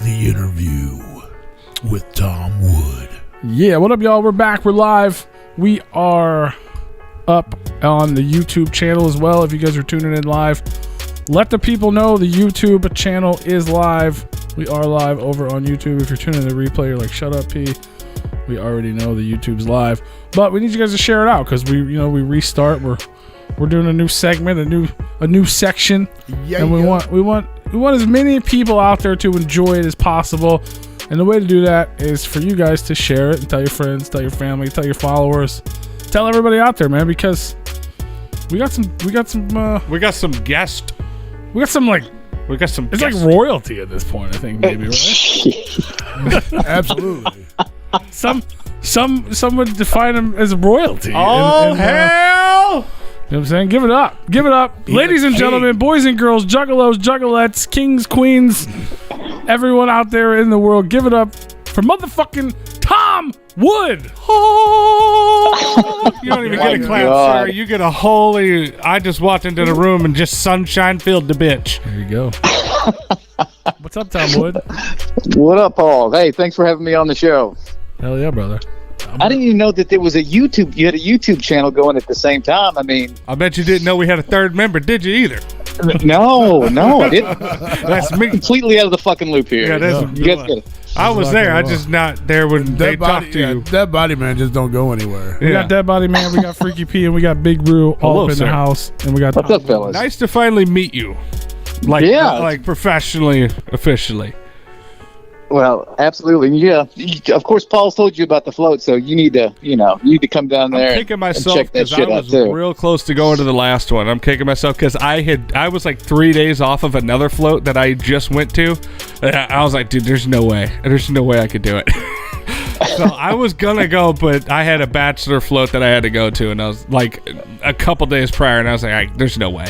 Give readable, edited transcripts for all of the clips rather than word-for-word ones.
The interview with Tom Wood. Yeah, what up, y'all? We're back. We're live. We are up on the YouTube channel as well. If you guys are tuning in live, let the people know the YouTube channel is live. We are live over on YouTube. If you're tuning in the replay, you're like, shut up, P. We already know the YouTube's live, but we need you guys to share it out because we restart. We're doing a new segment, a new section, and we want as many people out there to enjoy it as possible. And the way to do that is for you guys to share it and tell your friends, tell your family, tell your followers, tell everybody out there, man, because we got some guests. It's like royalty at this point, I think, maybe, right? Absolutely. Some would define them as royalty. Oh, hell! You know what I'm saying? Give it up. Give it up. Ladies and gentlemen, boys and girls, juggalos, juggalettes, kings, queens, everyone out there in the world, give it up for motherfucking Tom Wood. Oh, you don't even get a clap, sir. You get a holy, I just walked into the room and just sunshine filled the bitch. There you go. What's up, Tom Wood? What up, Paul? Hey, thanks for having me on the show. Hell yeah, brother. I didn't even know that there was you had a YouTube channel going at the same time. I mean, I bet you didn't know we had a third member, did you either? No, I didn't. That's me. Completely out of the fucking loop here. Yeah, that's you guys get it. I was there. I just not there when they talked to you. Dead Body Man just don't go anywhere. We got Dead Body Man, we got Freaky P, and we got Big Brew all up in the house. And we got What's up, fellas? Nice to finally meet you. Like professionally, officially. Well, absolutely. Yeah. Of course, Paul's told you about the float, so you need to come down there. I'm kicking myself and check that because shit I out was too. real close to going to the last one. I'm kicking myself because I was like 3 days off of another float that I just went to. I was like, dude, there's no way I could do it. So I was gonna go, but I had a bachelor float that I had to go to, and I was like a couple days prior, and I was like, there's no way.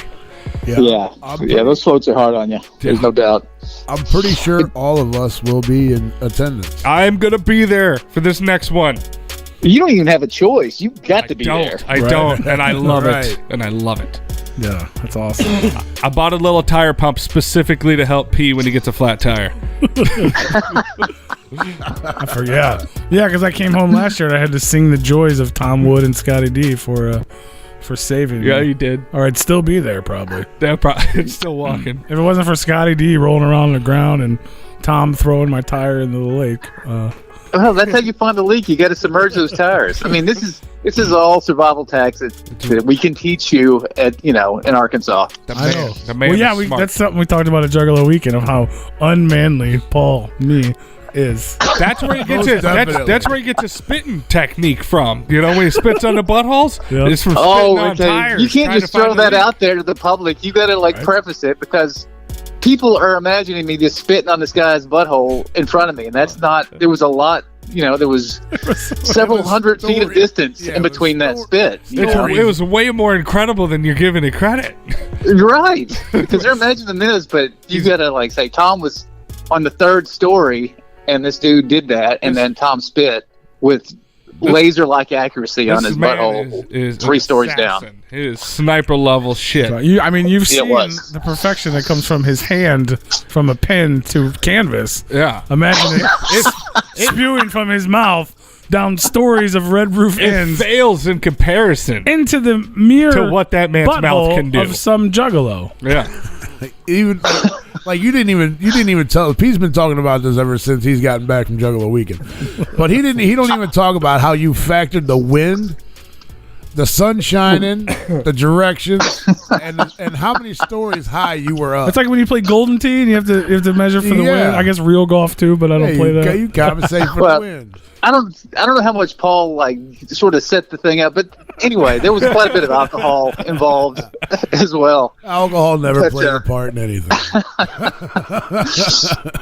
Yeah, those floats are hard on you. There's no doubt. I'm pretty sure all of us will be in attendance. I'm gonna be there for this next one. You don't even have a choice. You've got to be there. I don't, and I love it. And I love it. Yeah, that's awesome. I bought a little tire pump specifically to help P when he gets a flat tire. I forgot. Yeah, because I came home last year and I had to sing the joys of Tom Wood and Scotty D for saving me. Yeah, you did. Or I'd still be there probably. It's still walking. If it wasn't for Scotty D rolling around on the ground and Tom throwing my tire into the lake. Well, that's how you find the leak. You got to submerge those tires. I mean, this is all survival tactics that we can teach you in Arkansas. The man is smart. That's something we talked about at Juggalo Weekend of how unmanly Paul is. That's where you get that's where you get the spitting technique from. When he spits on the buttholes, it's from spitting on tires. You can't just throw that out there to the public. You got to preface it because people are imagining me just spitting on this guy's butthole in front of me, and that's not. There was a lot. There was several hundred feet of distance in between that spit. It was way more incredible than you're giving it credit. Right, because they're imagining this, but you got to say Tom was on the third story. And this dude did that, and then Tom spit with laser-like accuracy on his butthole is 3 stories down. It is sniper-level shit. You've seen the perfection that comes from his hand from a pen to canvas. Yeah. Imagine it spewing from his mouth down stories of red roof ends. It fails in comparison into the mere to what that man's mouth can do. Of some juggalo. Yeah. Even you didn't even tell. Pete's been talking about this ever since he's gotten back from Juggalo Weekend, but he don't even talk about how you factored the wind, the sun shining, the directions, and how many stories high you were up. It's like when you play Golden Tee and you have to measure for the wind. I guess real golf too, but I don't play that. You compensate for the wind. I don't know how much Paul sort of set the thing up, but anyway, there was quite a bit of alcohol involved as well. Alcohol never played a part in anything.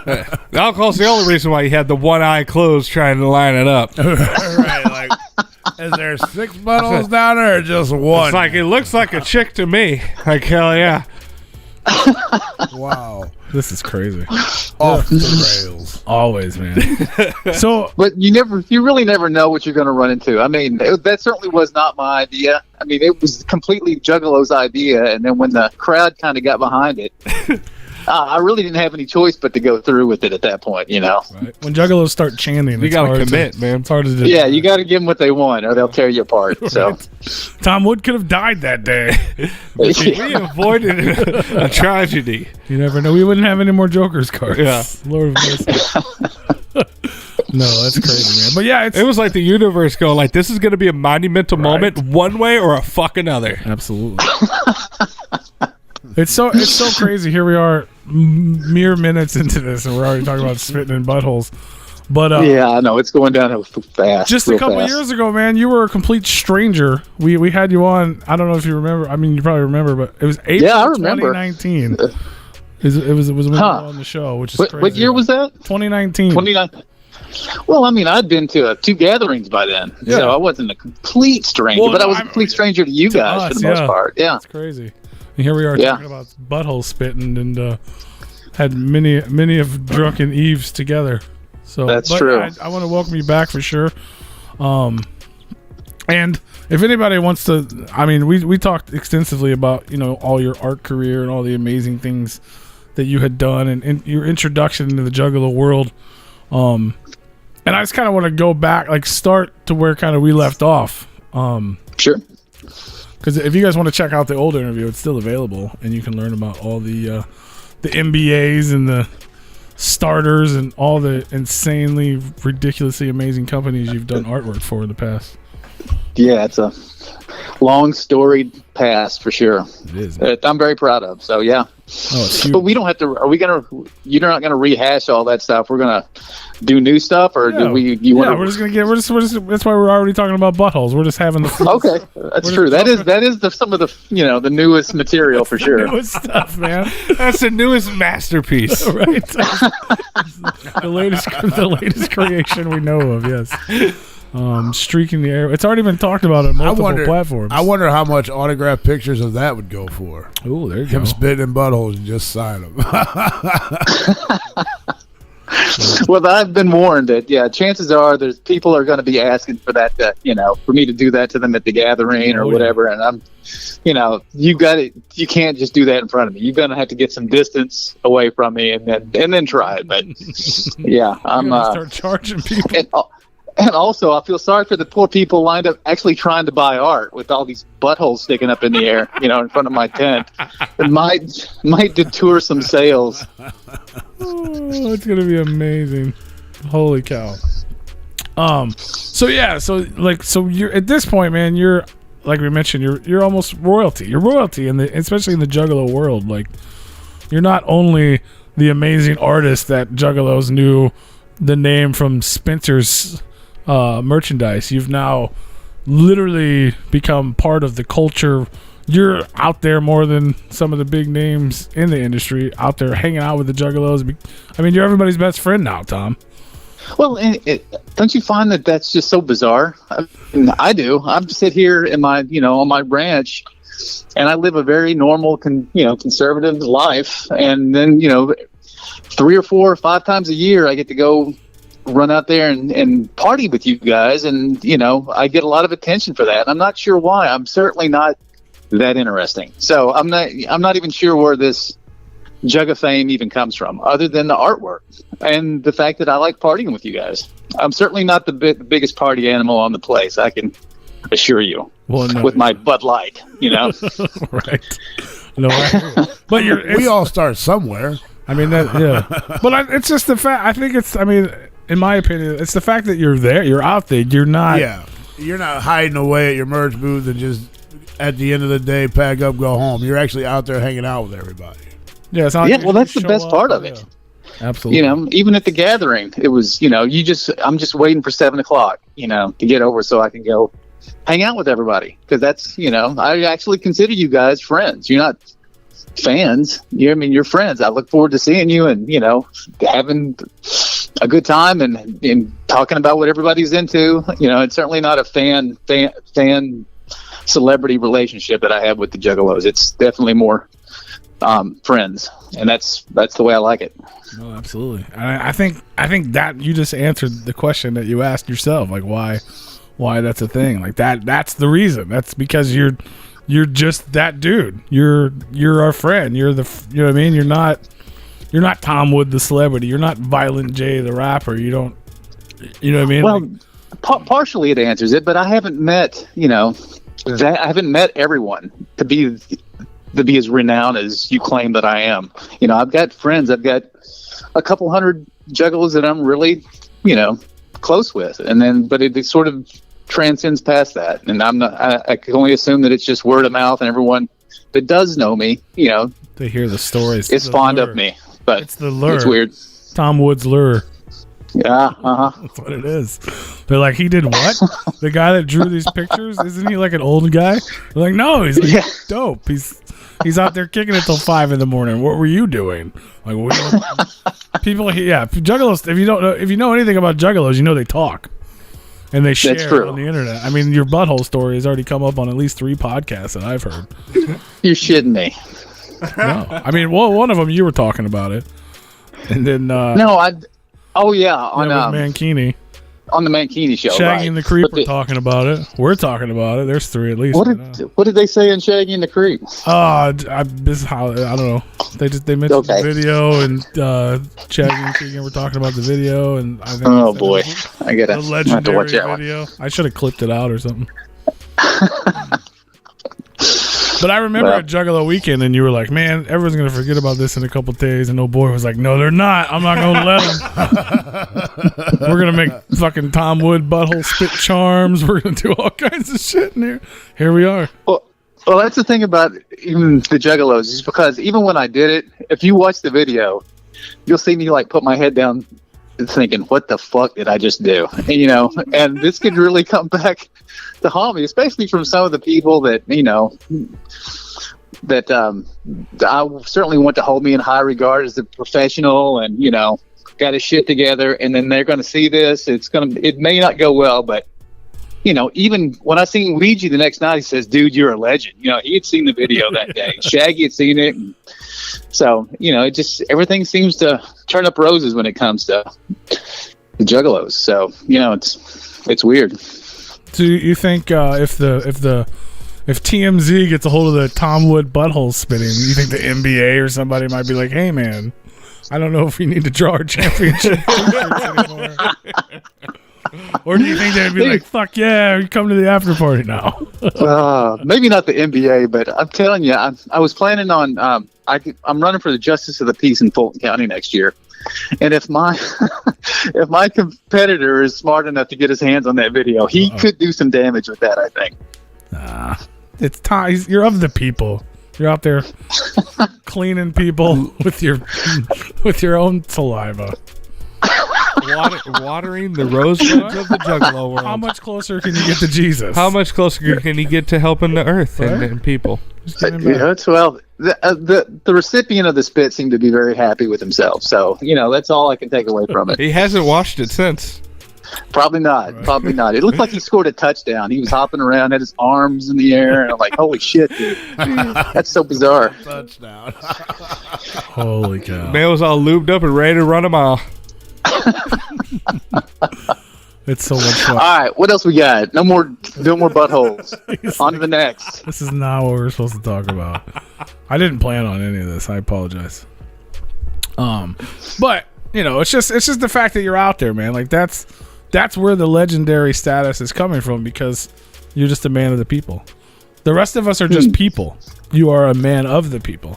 The alcohol's the only reason why he had the one eye closed trying to line it up. Right, is there 6 buttholes down there or just one? It's like, it looks like a chick to me. Like, hell yeah. Wow. This is crazy. Off the rails. Always, man. But you really never know what you're going to run into. I mean, that certainly was not my idea. I mean, it was completely Juggalo's idea, and then when the crowd kind of got behind it, I really didn't have any choice but to go through with it at that point, you know. Right. When juggalos start chanting, You it's gotta hard commit, to, man. It's hard to do. Yeah, you got to give them what they want, or they'll tear you apart. So, Tom Wood could have died that day. We avoided a tragedy. You never know. We wouldn't have any more Joker's cards. Yeah. Lord of mercy. No, that's crazy, man. But yeah, It was like the universe going like, this is going to be a monumental moment one way or a fucking other. absolutely. It's so crazy. Here we are, mere minutes into this, and we're already talking about spitting in buttholes. But yeah, I know it's going down fast. just a couple years ago, man, you were a complete stranger. We had you on. I don't know if you remember. I mean, you probably remember, but it was April I remember. 2019. It was when we were on the show, which is crazy. What year was that? 2019. 29. Well, I mean, I'd been to 2 gatherings by then, so I wasn't a complete stranger, but I was a complete stranger to you guys for the most part. Yeah, it's crazy. And here we are talking about butthole spitting, and had many of drunken eves together. So that's true. I want to welcome you back for sure. And if anybody wants to, I mean, we talked extensively about all your art career and all the amazing things that you had done, and your introduction into the Juggalo world. And I just kind of want to go back, like start to where kind of we left off. Sure. Because if you guys want to check out the old interview, it's still available, and you can learn about all the MBAs and the starters and all the insanely, ridiculously amazing companies you've done artwork for in the past. Yeah, it's a long storied past for sure. It is. I'm very proud of. So yeah. Oh, it's huge. But we don't have to. Are we gonna? You're not gonna rehash all that stuff. We're gonna do new stuff, or do we? You want? We're just gonna get. We're just. That's why we're already talking about buttholes. We're just having the. Okay, that's true. That is some of the the newest material for sure. Newest stuff, man. That's the newest masterpiece. Right. the latest creation we know of. Yes. Streaking the air. It's already been talked about on multiple platforms. I wonder how much autographed pictures of that would go for. Oh, there you Him go. spitting in buttholes and just sign them. Well, I've been warned that chances are there's people are going to be asking for that, for me to do that to them at the gathering or whatever. And I'm, you got it. You can't just do that in front of me. You're going to have to get some distance away from me and then try it. But yeah, I'm start charging people. And also, I feel sorry for the poor people lined up actually trying to buy art with all these buttholes sticking up in the air, in front of my tent. It might detour some sales. Oh, it's gonna be amazing! Holy cow! So you're at this point, man. You're like we mentioned, you're almost royalty. You're royalty especially in the Juggalo world. Like, you're not only the amazing artist that Juggalos knew the name from Spencer's merchandise. You've now literally become part of the culture. You're out there more than some of the big names in the industry, out there hanging out with the Juggalos. I mean, you're everybody's best friend now, Tom. Well, don't you find that that's just so bizarre? I do. I'm sit here in my, on my ranch, and I live a very normal, conservative life. And then, 3 or 4 or 5 times a year, I get to go run out there and party with you guys. And, I get a lot of attention for that. I'm not sure why. I'm certainly not that interesting. So I'm not even sure where this jug of fame even comes from, other than the artwork and the fact that I like partying with you guys. I'm certainly not the biggest party animal on the place, I can assure you. Well, no, with my Bud Light, right. No, but we all start somewhere. I mean, but it's just the fact. I think it's. I mean, in my opinion, it's the fact that you're there. You're out there. You're not. Yeah, you're not hiding away at your merch booth and just at the end of the day pack up, go home. You're actually out there hanging out with everybody. Yeah, it's well, that's the best part of it. Absolutely. Even at the gathering, it was. I'm just waiting for 7:00. To get over so I can go hang out with everybody, because that's. I actually consider you guys friends. You're not fans. You're friends. I look forward to seeing you and having a good time and talking about what everybody's into. It's certainly not a fan celebrity relationship that I have with the Juggalos. It's definitely more friends, and that's the way I like it. No, absolutely. I think that you just answered the question that you asked yourself, like why that's a thing. Like that's the reason. That's because you're just that dude. You're our friend. You're the, what I mean? You're not You're not Tom Wood the celebrity. You're not Violent J the rapper. You don't. You know what I mean? Well, partially it answers it, but I haven't met I haven't met everyone to be as renowned as you claim that I am. I've got friends. I've got a couple hundred juggalos that I'm really close with, but it sort of transcends past that, and I can only assume that it's just word of mouth, and everyone that does know me, they hear the stories. It's fond of me, but it's the lure. It's weird. Tom Wood's lure. Yeah, That's what it is. They're like, he did what? The guy that drew these pictures, isn't he like an old guy? They're like, no, he's like dope. He's out there kicking it till 5 a.m. What were you doing? Like, people, juggalos. If you know anything about juggalos, they talk and they share on the internet. I mean, your butthole story has already come up on at least 3 podcasts that I've heard. You're shitting me. No, I mean, one of them you were talking about it, and then Oh yeah, on Mankini. On the Mankini show. Shaggy and the Creep were talking about it. We're talking about it. There's 3 at least. What did they say in Shaggy and the Creep? This is how I don't know. They mentioned the video, and Shaggy and Keegan were talking about the video, and I think oh boy, I gotta the legendary have to watch that video. One. I should have clipped it out or something. But I remember at Juggalo Weekend, and you were like, man, everyone's going to forget about this in a couple days. And old boy was like, no, they're not. I'm not going to let them. We're going to make fucking Tom Wood butthole spit charms. We're going to do all kinds of shit in here. Here we are. Well, that's the thing about even the Juggalos, is because even when I did it, if you watch the video, you'll see me like put my head down thinking, what the fuck did I just do? And, and this could really come back to haunt me, especially from some of the people that I certainly want to hold me in high regard as a professional, and got his shit together, and then they're going to see this. It may not go well, but even when I seen Ouija the next night, he says, dude, you're a legend. He had seen the video that day. Shaggy had seen it. And so, it just, everything seems to turn up roses when it comes to the Juggalos. So, it's weird. Do you think if TMZ gets a hold of the Tom Wood butthole spitting, you think the NBA or somebody might be like, hey man, I don't know if we need to draw our championship anymore. Or do you think they'd be like, fuck yeah, you come to the after party now? Maybe not the NBA, but I'm telling you, I was planning on, I'm running for the Justice of the Peace in Fulton County next year. And if my competitor is smart enough to get his hands on that video, he could do some damage with that, I think. It's time. You're of the people. You're out there cleaning people with your own saliva. Watering the rosebuds of the Juggalo world. How much closer can you get to Jesus? How much closer can you get to helping the earth and people? Well, the recipient of the spit seemed to be very happy with himself. So, that's all I can take away from it. He hasn't washed it since. Probably not. Right. Probably not. It looked like he scored a touchdown. He was hopping around, had his arms in the air, and I'm like, holy shit, dude. That's so bizarre. Touchdown. Holy cow. Man was all lubed up and ready to run a mile. It's so much fun. All right, what else we got? No more buttholes. On to the next. This is not what we're supposed to talk about. I didn't plan on any of this. I apologize. But it's just the fact that you're out there, man. Like that's where the legendary status is coming from, because you're just a man of the people. The rest of us are just people. You are a man of the people.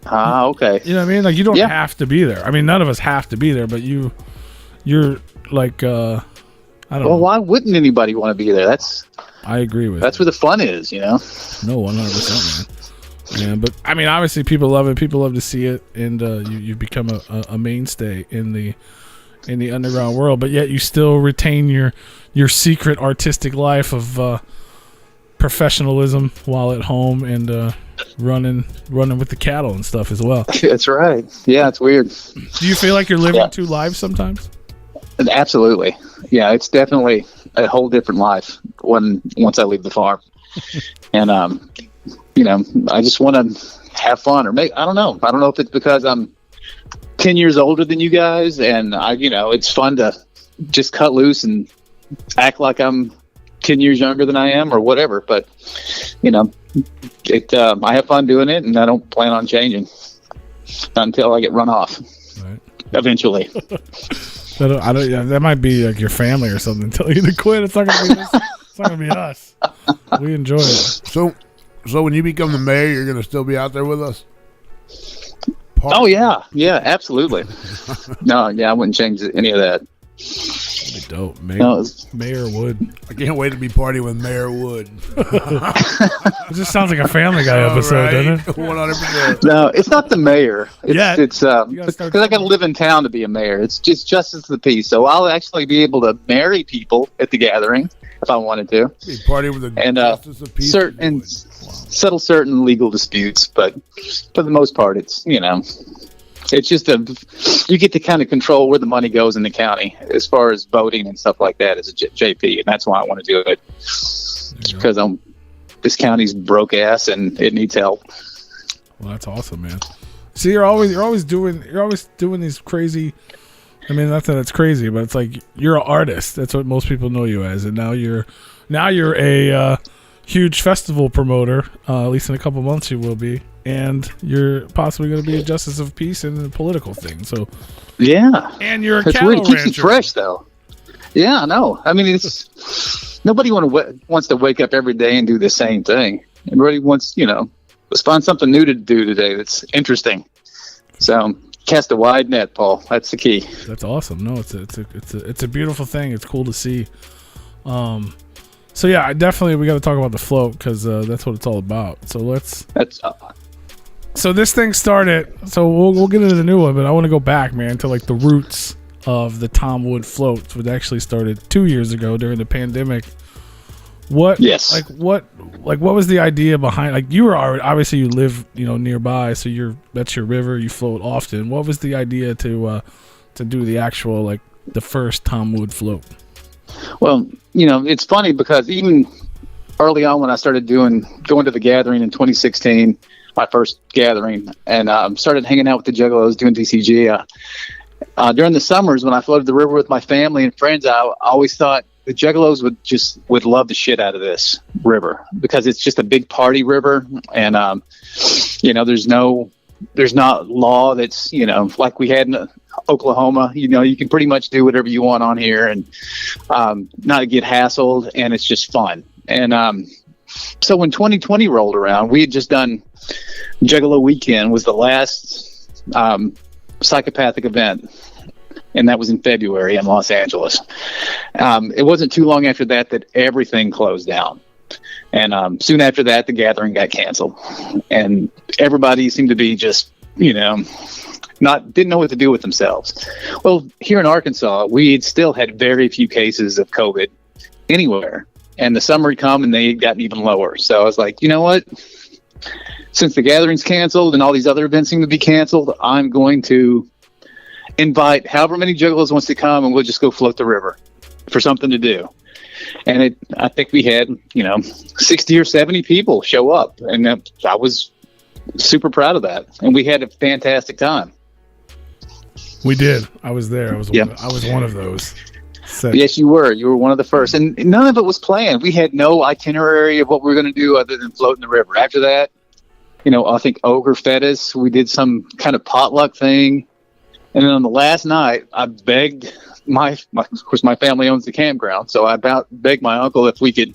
Okay. You know what I mean? Like, you don't have to be there. I mean, none of us have to be there, but you're like, I don't know. Well, why wouldn't anybody want to be there? I agree with That's where the fun is, No, 100%, man. Yeah, but I mean, obviously people love it. People love to see it, and you've become a mainstay in the underground world, but yet you still retain your secret artistic life of professionalism while at home, and running with the cattle and stuff as well. That's right. Yeah, it's weird. Do you feel like you're living two lives sometimes? Absolutely. Yeah, it's definitely a whole different life once I leave the farm. And I just want to have fun, or I don't know. I don't know if it's because I'm 10 years older than you guys, and it's fun to just cut loose and act like I'm 10 years younger than I am, or whatever. But I have fun doing it, and I don't plan on changing. Not until I get run off. Right. Eventually. That might be like your family or something. Tell you to quit. It's not gonna be this. It's not gonna be us. We enjoy it. So when you become the mayor, you're gonna still be out there with us? Oh yeah, absolutely. No, yeah, I wouldn't change any of that. That'd be dope. Mayor Wood. I can't wait to be partying with Mayor Wood. It just sounds like a Family Guy episode, doesn't it? 100%. No, it's not the mayor. It's You gotta start because I got to live in town to be a mayor. It's just justice of the peace. So I'll actually be able to marry people at the gathering if I wanted to, Be partying with the and justice of peace. settle certain legal disputes. But for the most part, it's it's just you get to kind of control where the money goes in the county as far as voting and stuff like that as a JP, and that's why I want to do it. Because this county's broke ass and it needs help. Well, that's awesome, man. See, you're always doing these crazy. I mean, not that it's crazy, but it's like you're an artist. That's what most people know you as, and now you're a huge festival promoter. At least in a couple months, you will be, and you're possibly going to be a justice of peace and a political thing. So, yeah, and you're a that's cattle weird. It keeps rancher. you fresh, though. Yeah, I know. I mean, it's nobody wants to wake up every day and do the same thing. Everybody wants, let's find something new to do today that's interesting. So cast a wide net, Paul. That's the key. That's awesome. No, it's a beautiful thing. It's cool to see. So yeah, we got to talk about the float because that's what it's all about. So So this thing started. So we'll get into the new one, but I want to go back, man, to like the roots of the Tom Wood floats, which actually started 2 years ago during the pandemic. What was the idea behind? Like, you were already, obviously you live nearby, so that's your river. You float often. What was the idea to do the actual the first Tom Wood float? Well, it's funny because even early on when I started going to the gathering in 2016, my first gathering, and started hanging out with the Juggalos doing DCG. During the summers when I floated the river with my family and friends, I always thought the Juggalos would love the shit out of this river because it's just a big party river, and there's not law that's like we had in Oklahoma. You can pretty much do whatever you want on here and not get hassled, and it's just fun. And so when 2020 rolled around, we had just done Juggalo Weekend was the last psychopathic event, and that was in February in Los Angeles. It wasn't too long after that everything closed down, and soon after that the gathering got canceled, and everybody seemed to be just didn't know what to do with themselves. Well, here in Arkansas, we still had very few cases of COVID anywhere, and the summer had come and they had gotten even lower. So I was like, you know what? Since the gathering's canceled and all these other events seem to be canceled, I'm going to invite however many Juggalos wants to come, and we'll just go float the river for something to do. And I think we had 60 or 70 people show up, and I was super proud of that, and we had a fantastic time. We did. I was there. I was one of those. Yes, you were. You were one of the first, and none of it was planned. We had no itinerary of what we were going to do other than float in the river. After that, I think Ogre fed us. We did some kind of potluck thing, and then on the last night, I begged of course, my family owns the campground, so I begged my uncle if we could,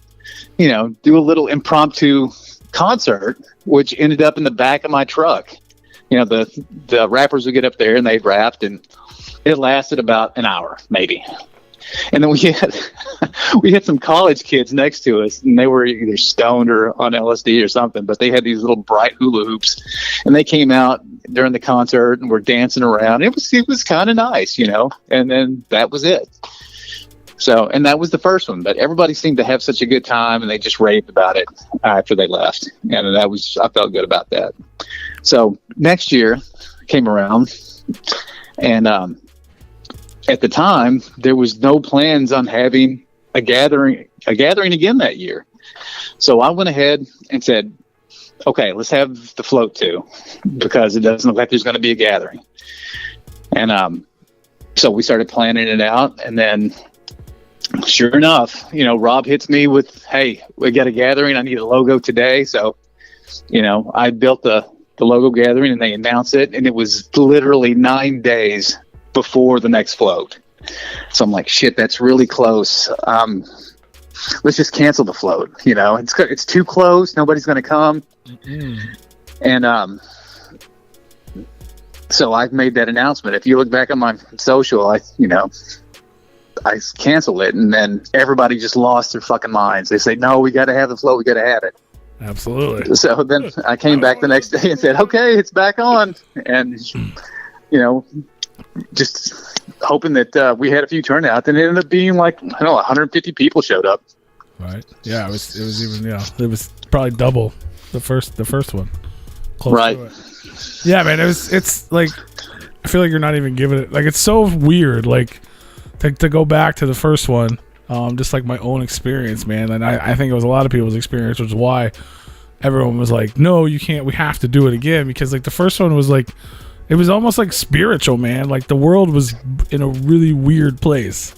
do a little impromptu concert, which ended up in the back of my truck. The rappers would get up there and they'd rap, and it lasted about an hour, maybe. And then we had some college kids next to us, and they were either stoned or on LSD or something, but they had these little bright hula hoops, and they came out during the concert and were dancing around. It was kind of nice, and then that was it. So, and that was the first one, but everybody seemed to have such a good time, and they just raved about it after they left. And I felt good about that. So next year came around, and, at the time, there was no plans on having a gathering again that year. So I went ahead and said, okay, let's have the float too, because it doesn't look like there's going to be a gathering. And so we started planning it out, and then sure enough, Rob hits me with, hey, we got a gathering. I need a logo today. So, I built the the logo gathering and they announce it, and it was literally 9 days before the next float. So I'm like, shit, that's really close. Let's just cancel the float. You know, it's too close. Nobody's going to come. And so I've made that announcement. If you look back on my social, I canceled it, and then everybody just lost their fucking minds. They say, no, we got to have the float. We got to have it. Absolutely. So then I came back the next day and said, okay, it's back on. And, just hoping that we had a few turnouts, and it ended up being like, I don't know, 150 people showed up. Right. Yeah, it was even, it was probably double the first one. Close right. to it. Yeah, man, it's like, I feel like you're not even giving it, like, it's so weird, like, to go back to the first one, just like my own experience, man. And I think it was a lot of people's experience, which is why everyone was like, no, you can't, we have to do it again, because like the first one was like, it was almost like spiritual, man. Like the world was in a really weird place.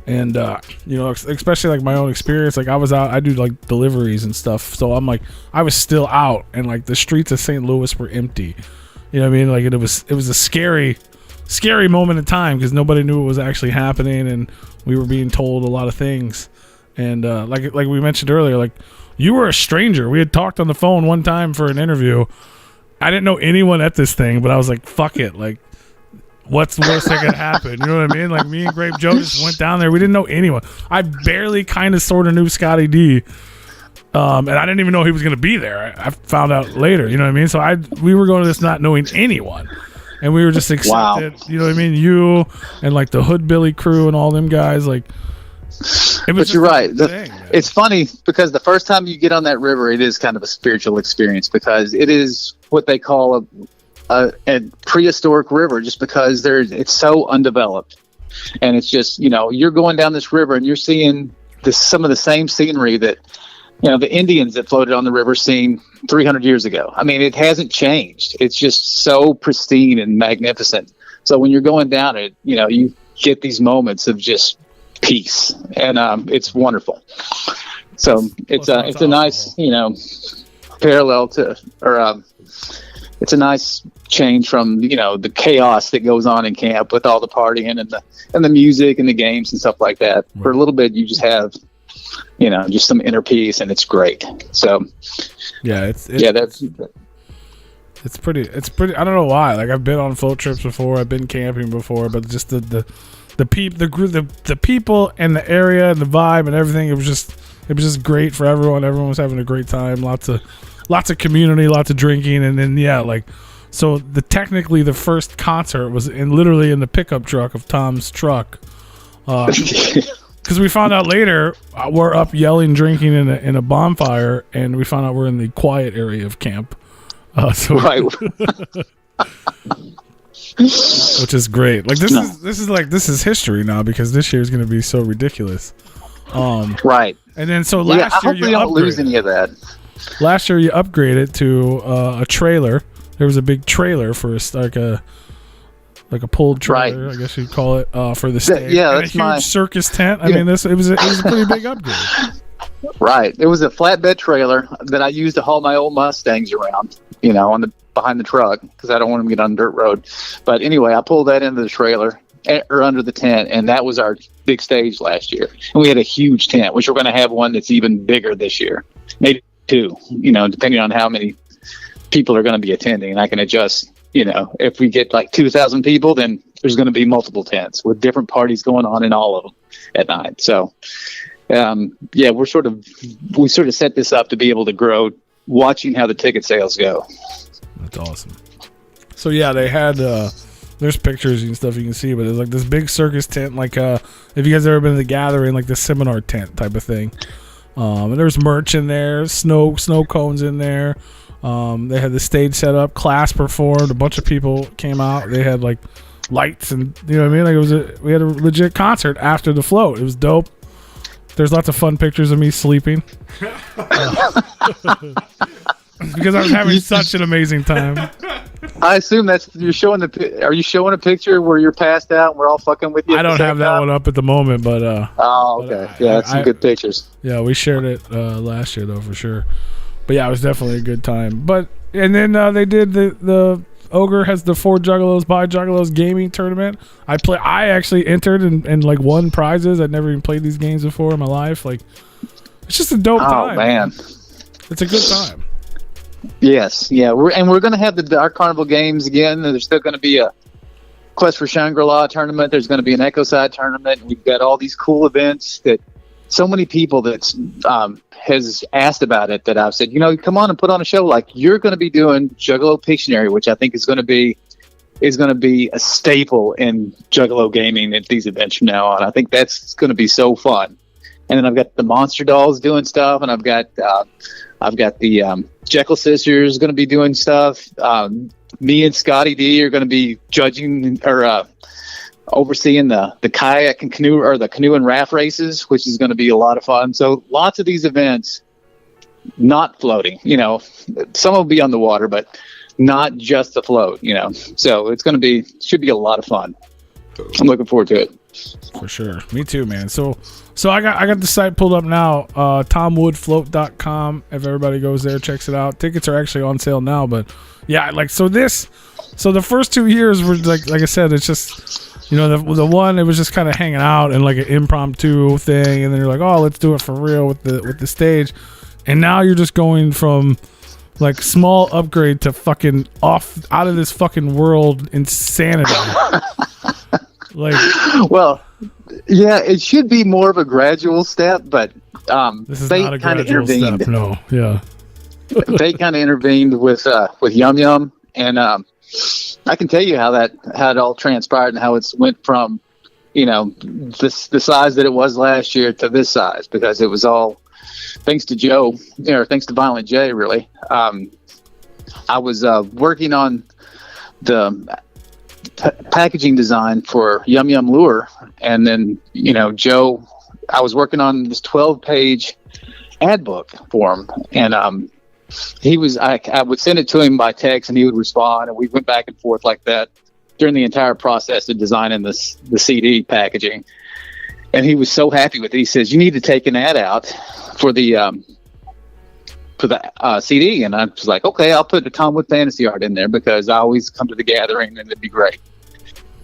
And, especially like my own experience, like I was out, I do like deliveries and stuff. So I'm like, I was still out, and like the streets of St. Louis were empty. You know what I mean? Like it was a scary moment in time, because nobody knew what was actually happening, and we were being told a lot of things. And like we mentioned earlier, like you were a stranger. We had talked on the phone one time for an interview. I didn't know anyone at this thing, but I was like, fuck it. Like, what's the worst that could happen? You know what I mean? Like, me and Grape Joe just went down there. We didn't know anyone. I barely kind of sort of knew Scotty D. And I didn't even know he was going to be there. I found out later, you know what I mean? So we were going to this not knowing anyone. And we were just accepted, You know what I mean? You and like the Hood Billy crew and all them guys, like, but you're right. It's funny because the first time you get on that river, it is kind of a spiritual experience, because it is what they call a prehistoric river, just because it's so undeveloped. And it's just, you're going down this river and you're seeing some of the same scenery that, the Indians that floated on the river seen 300 years ago. I mean, it hasn't changed. It's just so pristine and magnificent. So when you're going down it, you get these moments of just peace, and it's wonderful. So it's a nice parallel to, or it's a nice change from the chaos that goes on in camp with all the partying and the music and the games and stuff like that. Right. For a little bit, you just have just some inner peace, and it's great. So yeah, it's pretty. I don't know why. Like, I've been on float trips before, I've been camping before, but just the people and the area and the vibe and everything, it was just great for everyone. Everyone was having a great time. Lots of community, lots of drinking, and then so technically the first concert was literally in the pickup truck of Tom's truck, because we found out later we're up yelling, drinking in a bonfire, and we found out we're in the quiet area of camp. Right. Which is great. Like this is history now, because this year is going to be so ridiculous. Right. And then so last year you don't lose any of that. Last year you upgraded to a trailer. There was a big trailer for like a pulled trailer, right, I guess you'd call it, for the stage. Yeah, and that's a huge circus tent. I mean, it was a pretty big upgrade. Right. It was a flatbed trailer that I used to haul my old Mustangs around, behind the truck, because I don't want them to get on the dirt road. But anyway, I pulled that into the trailer, or under the tent, and that was our big stage last year. And we had a huge tent, which we're going to have one that's even bigger this year, maybe two, depending on how many people are going to be attending. And I can adjust, if we get like 2,000 people, then there's going to be multiple tents with different parties going on in all of them at night. So we sort of set this up to be able to grow, watching how the ticket sales go. That's awesome. So yeah, they had there's pictures and stuff you can see, but it's like this big circus tent, like if you guys ever been to the Gathering, like the seminar tent type of thing. And there was merch in there, snow cones in there. They had the stage set up, class performed, a bunch of people came out. They had like lights, and you know what I mean? Like we had a legit concert after the float. It was dope. There's lots of fun pictures of me sleeping. Because I was having such an amazing time. I assume are you showing a picture where you're passed out and we're all fucking with you? I don't have that one up at the moment, but oh, okay. That's some good pictures. Yeah, we shared it last year though, for sure. But yeah, it was definitely a good time. But And then they did the Ogre has the 4 Juggalos by Juggalos gaming tournament. I actually entered and like won prizes. I'd never even played these games before in my life. Like, it's just a dope time. Oh man, it's a good time. Yes, yeah. We're going to have the Dark Carnival games again. There's still going to be a Quest for Shangri-La tournament. There's going to be an Ecoside tournament. We've got all these cool events that so many people that has asked about it that I've said, come on and put on a show. Like, you're going to be doing Juggalo Pictionary, which I think is going to be a staple in Juggalo gaming at these events from now on. I think that's going to be so fun. And then I've got the Monster Dolls doing stuff, and I've got the Jekyll Sisters going to be doing stuff. Me and Scotty D are going to be judging or overseeing the kayak and canoe, or the canoe and raft races, which is going to be a lot of fun. So lots of these events, not floating, some will be on the water, but not just the float, so it's should be a lot of fun. I'm looking forward to it. For sure. Me too, man. So I got the site pulled up now, tomwoodfloat.com. If everybody goes there, checks it out. Tickets are actually on sale now, but yeah, so the first 2 years were like I said, it's just, the one, it was just kind of hanging out and like an impromptu thing, and then you're like, oh, let's do it for real with the stage. And now you're just going from like small upgrade to fucking out of this fucking world insanity. Like, well, yeah, it should be more of a gradual step, but this is they not a kind of gradual intervened. step. No, yeah. They kind of intervened with Yum Yum, and I can tell you how it all transpired and how it's went from, the size that it was last year to this size, because it was all thanks to Joe, or thanks to Violent J, really. I was working on the packaging design for Yum Yum Lure, and then Joe, I was working on this 12-page ad book for him, and I would send it to him by text, and he would respond, and we went back and forth like that during the entire process of designing the CD packaging. And he was so happy with it. He says, you need to take an ad out for the CD. And I was like, okay, I'll put the Tom Wood fantasy art in there, because I always come to the gathering and it'd be great.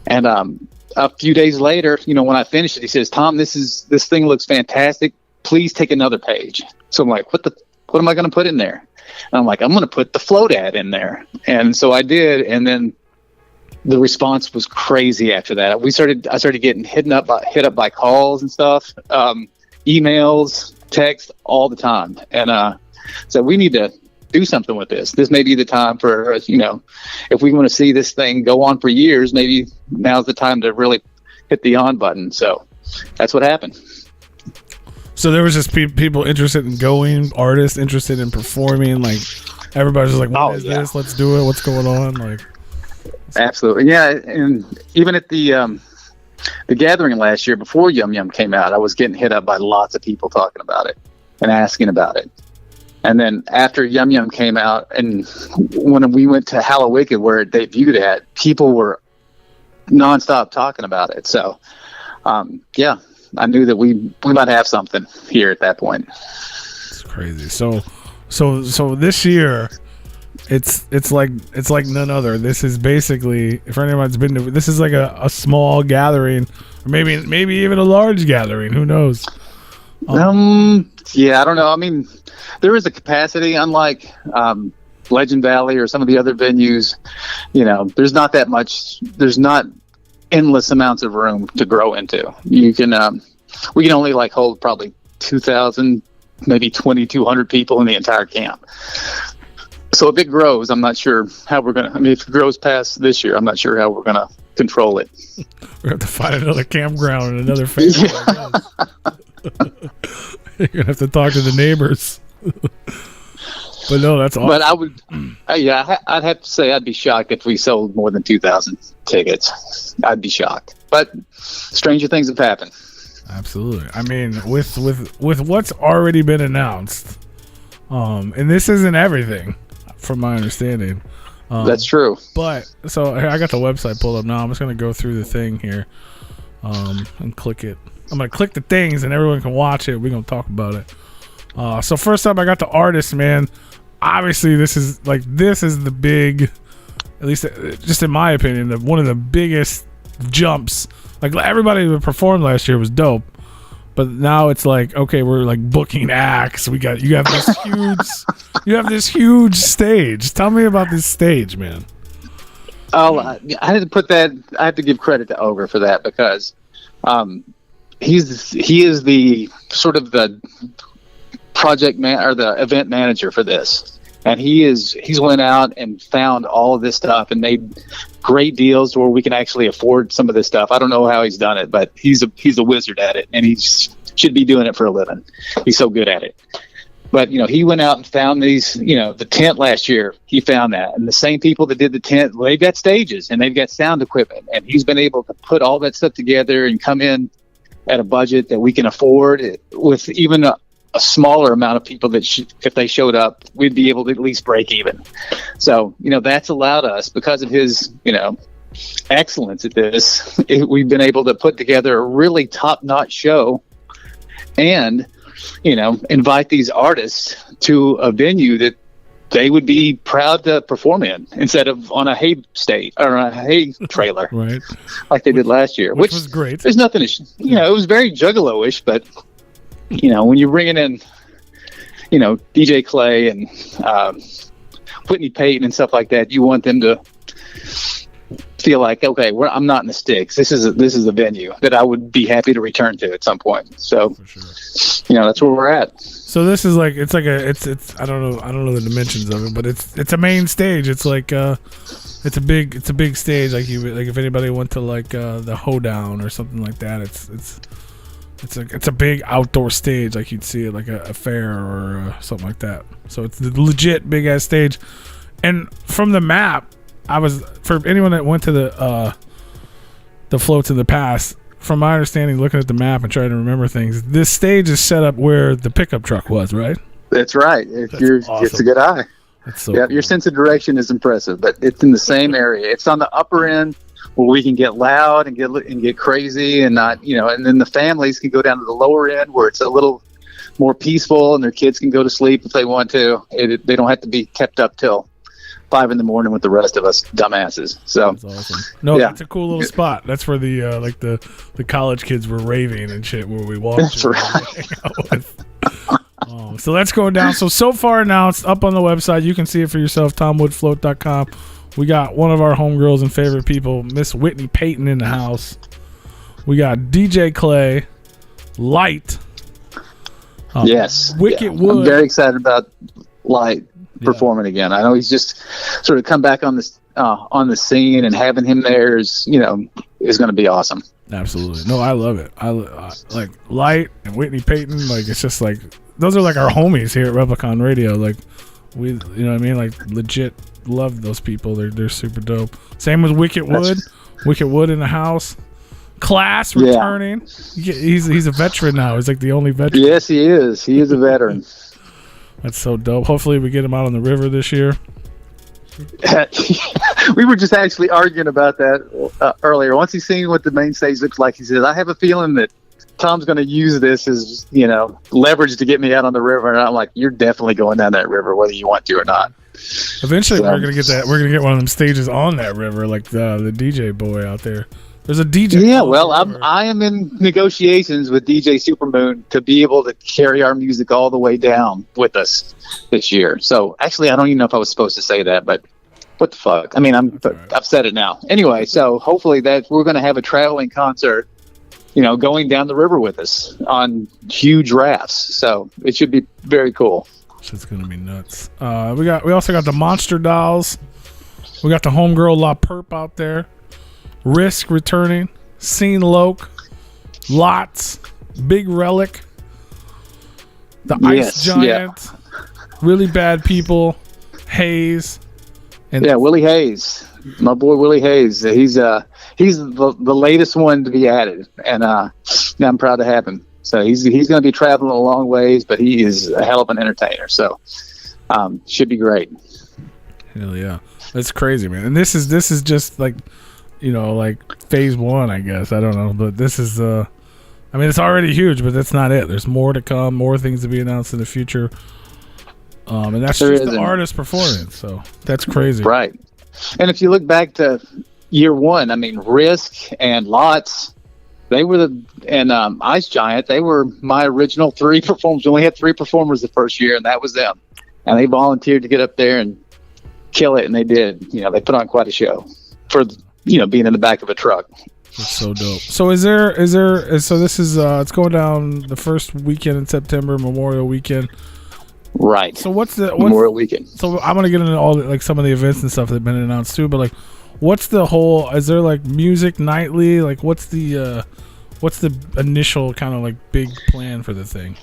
And a few days later, when I finished it, he says, Tom, this thing looks fantastic. Please take another page. So I'm like, what am I going to put in there? And I'm like, I'm going to put the float ad in there. And so I did. And then the response was crazy after that. I started getting hit up by calls and stuff, emails, text all the time. And so we need to do something with this. This may be the time for, if we want to see this thing go on for years, maybe now's the time to really hit the on button. So that's what happened. So there was just people interested in going, artists interested in performing. Like, everybody's just like, what is this? Let's do it. What's going on? Like, absolutely. Yeah. And even at the gathering last year before Yum Yum came out, I was getting hit up by lots of people talking about it and asking about it. And then after Yum Yum came out, and when we went to Hallowicked where it debuted at, people were nonstop talking about it. So, yeah, I knew that we might have something here at that point. It's crazy. So this year, it's like none other. This is basically, if anyone's been to, this is like a small gathering, or maybe even a large gathering. Who knows? Yeah, I don't know. I mean, there is a capacity, unlike Legend Valley or some of the other venues. There's not that much. There's not endless amounts of room to grow into. You can, we can only hold probably 2,000, maybe 2,200 people in the entire camp. So if it grows, I'm not sure how we're gonna. I mean, if it grows past this year, I'm not sure how we're gonna control it. We're gonna have to find another campground and another family. You're gonna have to talk to the neighbors. But no, that's awesome. But I would, I'd have to say I'd be shocked if we sold more than 2,000 tickets. I'd be shocked. But stranger things have happened. Absolutely. I mean, with what's already been announced, and this isn't everything, from my understanding. That's true. But so I got the website pulled up now. I'm just gonna go through the thing here, and click it. I'm gonna click the things, and everyone can watch it. We're gonna talk about it. So first up, I got the artist, man. obviously this is the big, at least just in my opinion, one of the biggest jumps. Like everybody who performed last year was dope, but now it's like, okay, we're like booking acts. You have this huge stage. Tell me about this stage, man. Oh, I had to put that. I have to give credit to Ogre for that because he is the sort of the project man or the event manager for this, and he's went out and found all of this stuff and made great deals where we can actually afford some of this stuff. I don't know how he's done it, but he's a wizard at it, and he should be doing it for a living. He's so good at it. But, he went out and found these, the tent last year, he found that. And the same people that did the tent, they've got stages and they've got sound equipment. And he's been able to put all that stuff together and come in at a budget that we can afford with even a smaller amount of people that if they showed up, we'd be able to at least break even. So, that's allowed us, because of his, excellence at this, we've been able to put together a really top-notch show and invite these artists to a venue that they would be proud to perform in instead of on a hay state or a hay trailer, right? Like they did last year, which was great. There's nothing, it was very Juggalo-ish, but when you're bringing in, DJ Clay and Whitney Payton and stuff like that, you want them to feel like, okay, I'm not in the sticks. This is a venue that I would be happy to return to at some point. So, for sure. That's where we're at. So this is it's I don't know the dimensions of it, but it's a main stage. It's like it's a big stage. Like if anybody went to the Hoedown or something like that, it's a big outdoor stage, like you'd see at like a fair or something like that. So it's the legit big ass stage. And from the map, for anyone that went to the floats in the past, from my understanding, looking at the map and trying to remember things, this stage is set up where the pickup truck was, right? That's right. Awesome. It's a good eye. That's so cool. Your sense of direction is impressive, but it's in the same area. It's on the upper end where we can get loud and get crazy and not, and then the families can go down to the lower end where it's a little more peaceful and their kids can go to sleep if they want to. They don't have to be kept up till 5 a.m. with the rest of us dumbasses. So that's awesome. No, That's a cool little spot. That's where the the college kids were raving and shit where we walked. That's right. So that's going down. So far now it's up on the website. You can see it for yourself, TomWoodFloat.com. We got one of our homegirls and favorite people, Miss Whitney Payton, in the house. We got DJ Clay, Light. Yes. Wicked Wood. I'm very excited about Light performing again. I know he's just sort of come back on the scene, and having him there is going to be awesome. Absolutely. No, I love it. I like Light and Whitney Payton. Like, it's just like, those are like our homies here at Replicon Radio. Like, we, you know what I mean? Like, legit love those people. They're super dope. Same with Wicked Wood. Wicked Wood in the house. Class returning. He's a veteran now. He's like the only veteran. Yes, he is. He is a veteran. That's so dope. Hopefully we get him out on the river this year. We were just actually arguing about that earlier. Once he's seen what the main stage looks like, he says, I have a feeling that Tom's going to use this as, leverage to get me out on the river. And I'm like, you're definitely going down that river whether you want to or not. Eventually we're going to get that. We're going to get one of them stages on that river, like the DJ boy out there. There's a DJ. Yeah, well, I am in negotiations with DJ Supermoon to be able to carry our music all the way down with us this year. So actually, I don't even know if I was supposed to say that, but what the fuck? I mean, I've said it now. Anyway, so hopefully we're going to have a traveling concert, going down the river with us on huge rafts. So it should be very cool. It's going to be nuts. We also got the Monster Dolls. We got the homegirl La Perp out there. Risk returning, Scene Loke, Lots, Big Relic, the Ice Giant, Really Bad People, Hayes, and Willie Hayes, my boy Willie Hayes. He's the latest one to be added, and I'm proud to have him. So he's going to be traveling a long ways, but he is a hell of an entertainer. So should be great. Hell yeah, that's crazy, man. And this is just like, like phase 1, I guess. I don't know, but this is it's already huge, but that's not it. There's more to come, more things to be announced in the future. And that's There just the isn't. artist performance. So that's crazy. Right. And if you look back to year one, I mean, Risk and Lots, they were and Ice Giant, they were my original 3 performers. We only had 3 performers the first year, and that was them. And they volunteered to get up there and kill it, and they did. You know, they put on quite a show for, you know, being in the back of a truck. It's so dope. So so this is it's going down the first weekend in September, Memorial Weekend. Right. So what's Memorial Weekend? So I'm gonna get into all like some of the events and stuff that have been announced too, but like, what's the whole? Is there like music nightly? Like, what's the initial kind of like big plan for the thing?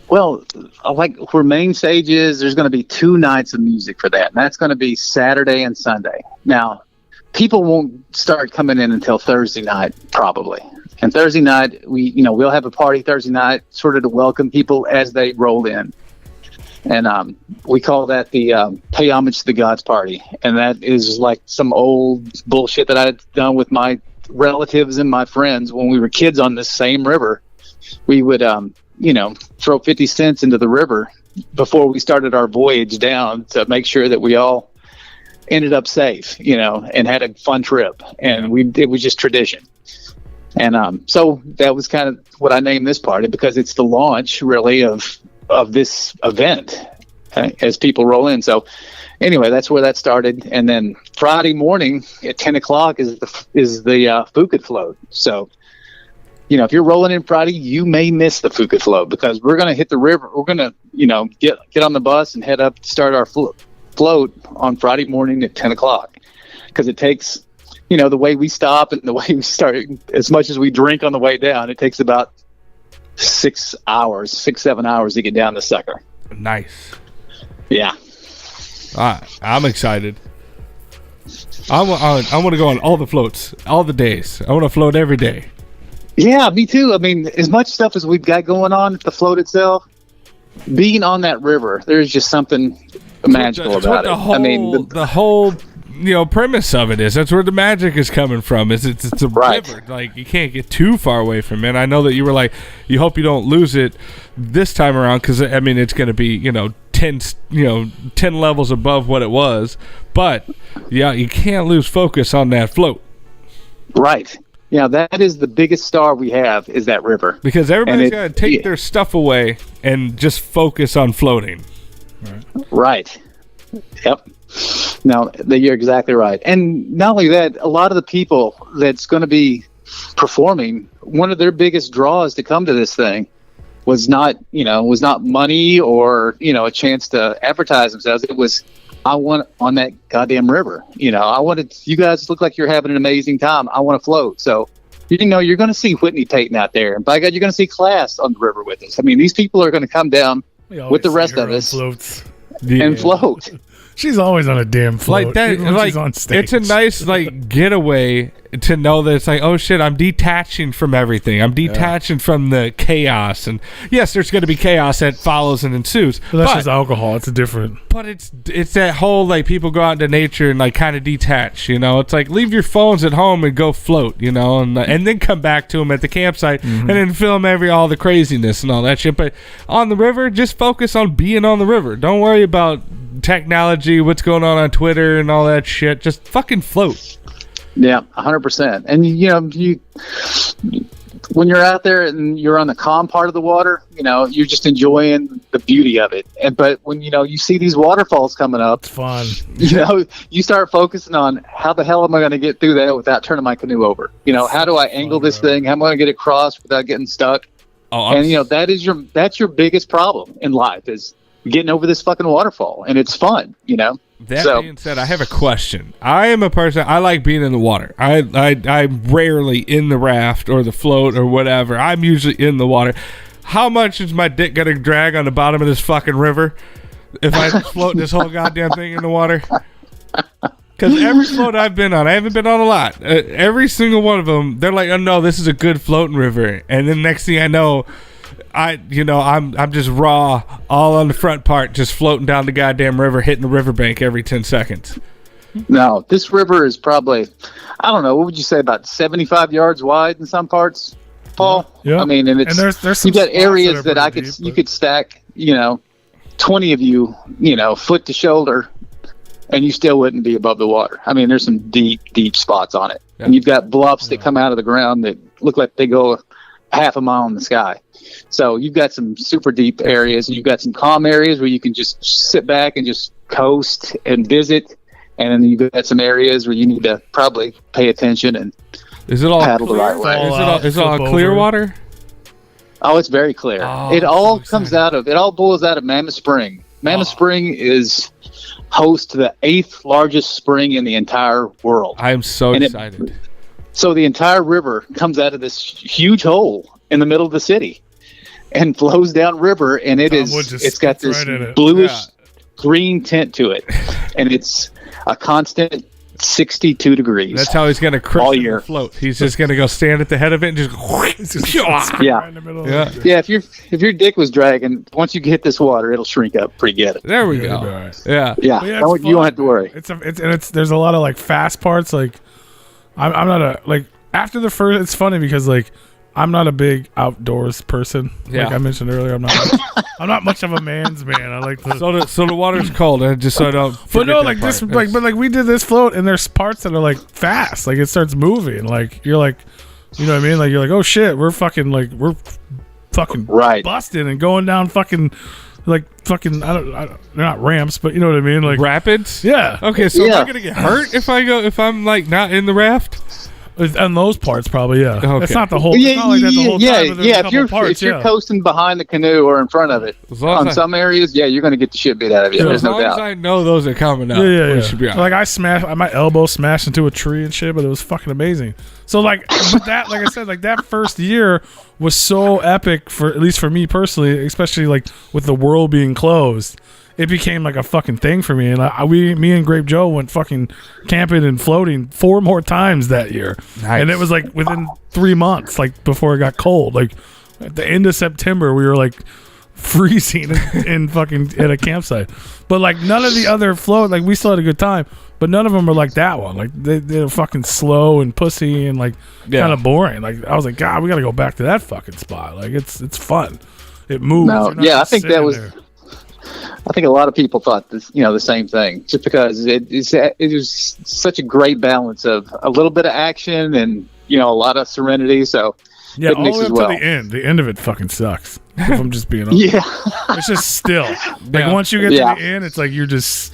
Well, like where main stage is, there's going to be 2 nights of music for that, and that's going to be Saturday and Sunday. Now, people won't start coming in until Thursday night, probably. And Thursday night, we'll have a party Thursday night, sort of to welcome people as they roll in. And we call that the Pay Homage to the Gods party. And that is like some old bullshit that I had done with my relatives and my friends when we were kids on this same river. We would, throw 50 cents into the river before we started our voyage down to make sure that we all ended up safe, and had a fun trip. And it was just tradition. And so that was kind of what I named this party, because it's the launch really of this event, as people roll in. So anyway, that's where that started. And then Friday morning at 10 o'clock is the Phuket float. So, if you're rolling in Friday, you may miss the Phuket float, because we're going to hit the river. We're going to, get on the bus and head up to start our float on Friday morning at 10 o'clock. Because it takes, the way we stop and the way we start, as much as we drink on the way down, it takes about 7 hours to get down the sucker. Nice. Yeah. I'm excited. I want to go on all the floats, all the days. I want to float every day. Yeah, me too. I mean, as much stuff as we've got going on at the float itself, being on that river, there's just something magical about it. The whole premise of it is that's where the magic is coming from. It's a river. Like, you can't get too far away from it. I know that you were like, you hope you don't lose it this time around, because it's going to be 10 levels above what it was. But yeah, you can't lose focus on that float. Right. Yeah, that is the biggest star we have, is that river. Because everybody's got to take their stuff away and just focus on floating. Right. Yep. No, you're exactly right. And not only that, a lot of the people that's going to be performing, one of their biggest draws to come to this thing was not money or, a chance to advertise themselves. It was, I want on that goddamn river. I wanted, you guys look like you're having an amazing time. I want to float. So, you're going to see Whitney Payton out there. And by God, you're going to see Class on the river with us. I mean, these people are going to come down with the rest of us and float. She's always on a damn float. Like that, even when she's on stage. It's a nice getaway to know that it's like, oh shit, I'm detaching from everything. I'm detaching from the chaos. And yes, there's going to be chaos that follows and ensues. But that's just alcohol. It's different. But it's that whole people go out into nature and kind of detach. It's like, leave your phones at home and go float. And then come back to them at the campsite and then film all the craziness and all that shit. But on the river, just focus on being on the river. Don't worry about technology, what's going on Twitter and all that shit. Just fucking float. Yeah, 100%. And you when you're out there and you're on the calm part of the water, you're just enjoying the beauty of it. But when you see these waterfalls coming up, it's fun. You start focusing on, how the hell am I going to get through that without turning my canoe over? How do I angle this thing? How am I going to get it across without getting stuck? That's your biggest problem in life, is getting over this fucking waterfall, and it's fun. That being said, I have a question. I am a person, I like being in the water. I'm rarely in the raft or the float or whatever. I'm usually in the water. How much is my dick going to drag on the bottom of this fucking river if I float this whole goddamn thing in the water? Because every float I've been on, I haven't been on a lot. Every single one of them, they're like, oh no, this is a good floating river. And then next thing I know, I'm just raw, all on the front part, just floating down the goddamn river, hitting the riverbank every 10 seconds. No, this river is probably, I don't know, what would you say, about 75 yards wide in some parts, Paul? Yeah. I mean, and it's, there's some you got areas that you could stack, 20 of you, foot to shoulder, and you still wouldn't be above the water. I mean, there's some deep spots on it. Yeah. And you've got bluffs that come out of the ground that look like they go half a mile in the sky. So you've got some super deep areas, and you've got some calm areas where you can just sit back and just coast and visit. And then you've got some areas where you need to probably pay attention and paddle the right way. Is it all clear water? Oh, it's very clear. Oh, it all boils out of Mammoth Spring. Mammoth Spring is host to the 8th largest spring in the entire world. I am so excited. So the entire river comes out of this huge hole in the middle of the city and flows down river, and it's got this bluish green tint to it, and it's a constant 62 degrees. That's how he's going to crush all year. Float. He's just going to go stand at the head of it and just yeah. If your dick was dragging, once you hit this water, it'll shrink up pretty good. There we go. Right. Yeah. You don't have to worry. There's a lot of like fast parts. Like I'm not after the first. It's funny because like I'm not a big outdoors person. Yeah. Like I mentioned earlier, I'm not much of a man's man. I like the so the water's cold, and just so I don't. But no, like this, but we did this float, and there's parts that are like fast, like it starts moving, like you're like, you know what I mean? Like you're like, oh shit, we're fucking right busting and going down fucking. Like fucking, they're not ramps, but you know what I mean, like rapids. Yeah. Okay, so am I gonna get hurt if I'm like not in the raft? On those parts, probably, yeah. Okay. It's not the whole. It's not like that the whole time. If you're coasting behind the canoe or in front of it, on some areas, you're going to get the shit beat out of you. There's no doubt. As I know those are coming up. Yeah. Should be like my elbow smashed into a tree and shit, but it was fucking amazing. So like that, like I said, like that first year was so epic for at least for me personally, especially like with the world being closed. It became like a fucking thing for me, and me and Grape Joe went fucking camping and floating 4 more times that year. Nice. And it was like within 3 months, like before it got cold. Like at the end of September, we were like freezing in fucking at a campsite. But like none of the other float, like we still had a good time, but none of them were like that one. Like they're fucking slow and pussy and like kind of boring. Like I was like, God, we got to go back to that fucking spot. Like it's fun. It moves. No, I think that was. There. I think a lot of people thought this, the same thing, just because it was such a great balance of a little bit of action and a lot of serenity. So yeah, all the way up to the end. The end of it fucking sucks. If I'm just being honest. Yeah, it's just still like once you get to the end, it's like you're just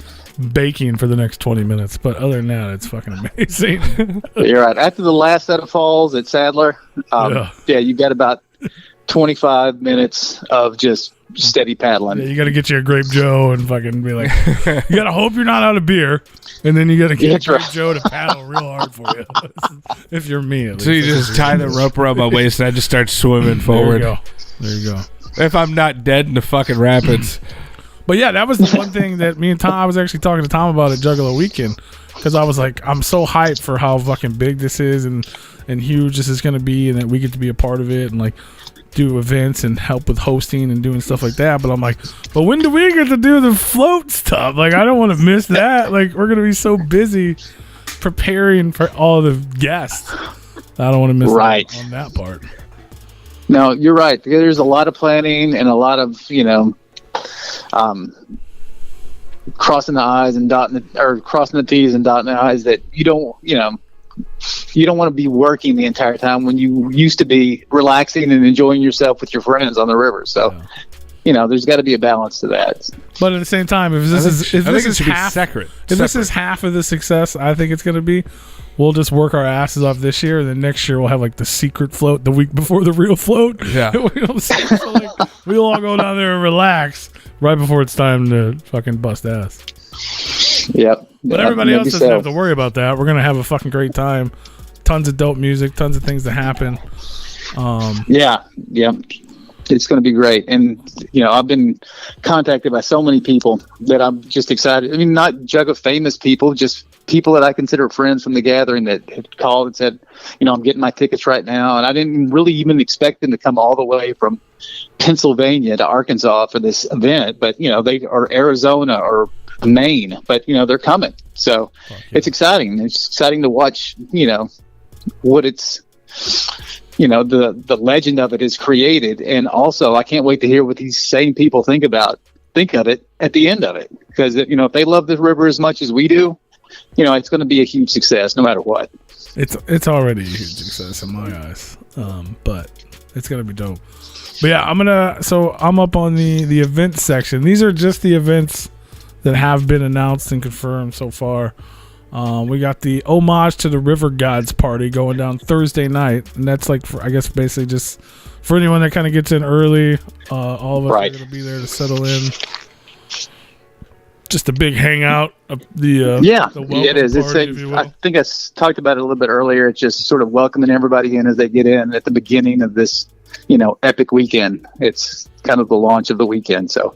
baking for the next 20 minutes. But other than that, it's fucking amazing. You're right. After the last set of falls at Sadler, you got about 25 minutes of just steady paddling. Yeah, you got to get you a Grape Joe and fucking be like, you got to hope you're not out of beer, and then you got to get Grape Joe to paddle real hard for you. If you're me, at least. So you just tie the rope around my waist and I just start swimming forward. There you go. If I'm not dead in the fucking rapids. But yeah, that was the one thing that me and Tom, I was actually talking to Tom about at Juggalo Weekend, because I was like, I'm so hyped for how fucking big this is and huge this is going to be, and that we get to be a part of it and like do events and help with hosting and doing stuff like that. But I'm like, but when do we get to do the float stuff? Like, I don't want to miss that. Like, we're going to be so busy preparing for all the guests. I don't want to miss out on that part. No, you're right. There's a lot of planning and a lot of, crossing the I's and crossing the T's and dotting the I's that you don't want to be working the entire time when you used to be relaxing and enjoying yourself with your friends on the river. So, there's got to be a balance to that. But at the same time, if this is half of the success, I think it's going to be, we'll just work our asses off this year, and then next year we'll have like the secret float the week before the real float. Yeah. We'll all go down there and relax right before it's time to fucking bust ass. Yep. But everybody else doesn't have to worry about that. We're gonna have a fucking great time. Tons of dope music, tons of things to happen. Yeah. It's going to be great. And, I've been contacted by so many people that I'm just excited. I mean, not Jugga famous people, just people that I consider friends from the gathering that had called and said, I'm getting my tickets right now. And I didn't really even expect them to come all the way from Pennsylvania to Arkansas for this event. But, they are Arizona or Maine, but, they're coming. So it's exciting. It's exciting to watch, what it's, the legend of it is created. And also, I can't wait to hear what these same people think about think of it at the end of it. Because, if they love the river as much as we do, it's going to be a huge success no matter what. It's already a huge success in my eyes, but it's going to be dope. But yeah, I'm up on the events section. These are just the events that have been announced and confirmed so far. We got the homage to the River Gods party going down Thursday night, and that's basically just for anyone that kind of gets in early. All of us are going to be there to settle in. Just a big hangout of the it is. I think I talked about it a little bit earlier. It's just sort of welcoming everybody in as they get in at the beginning of this, epic weekend. It's kind of the launch of the weekend. So,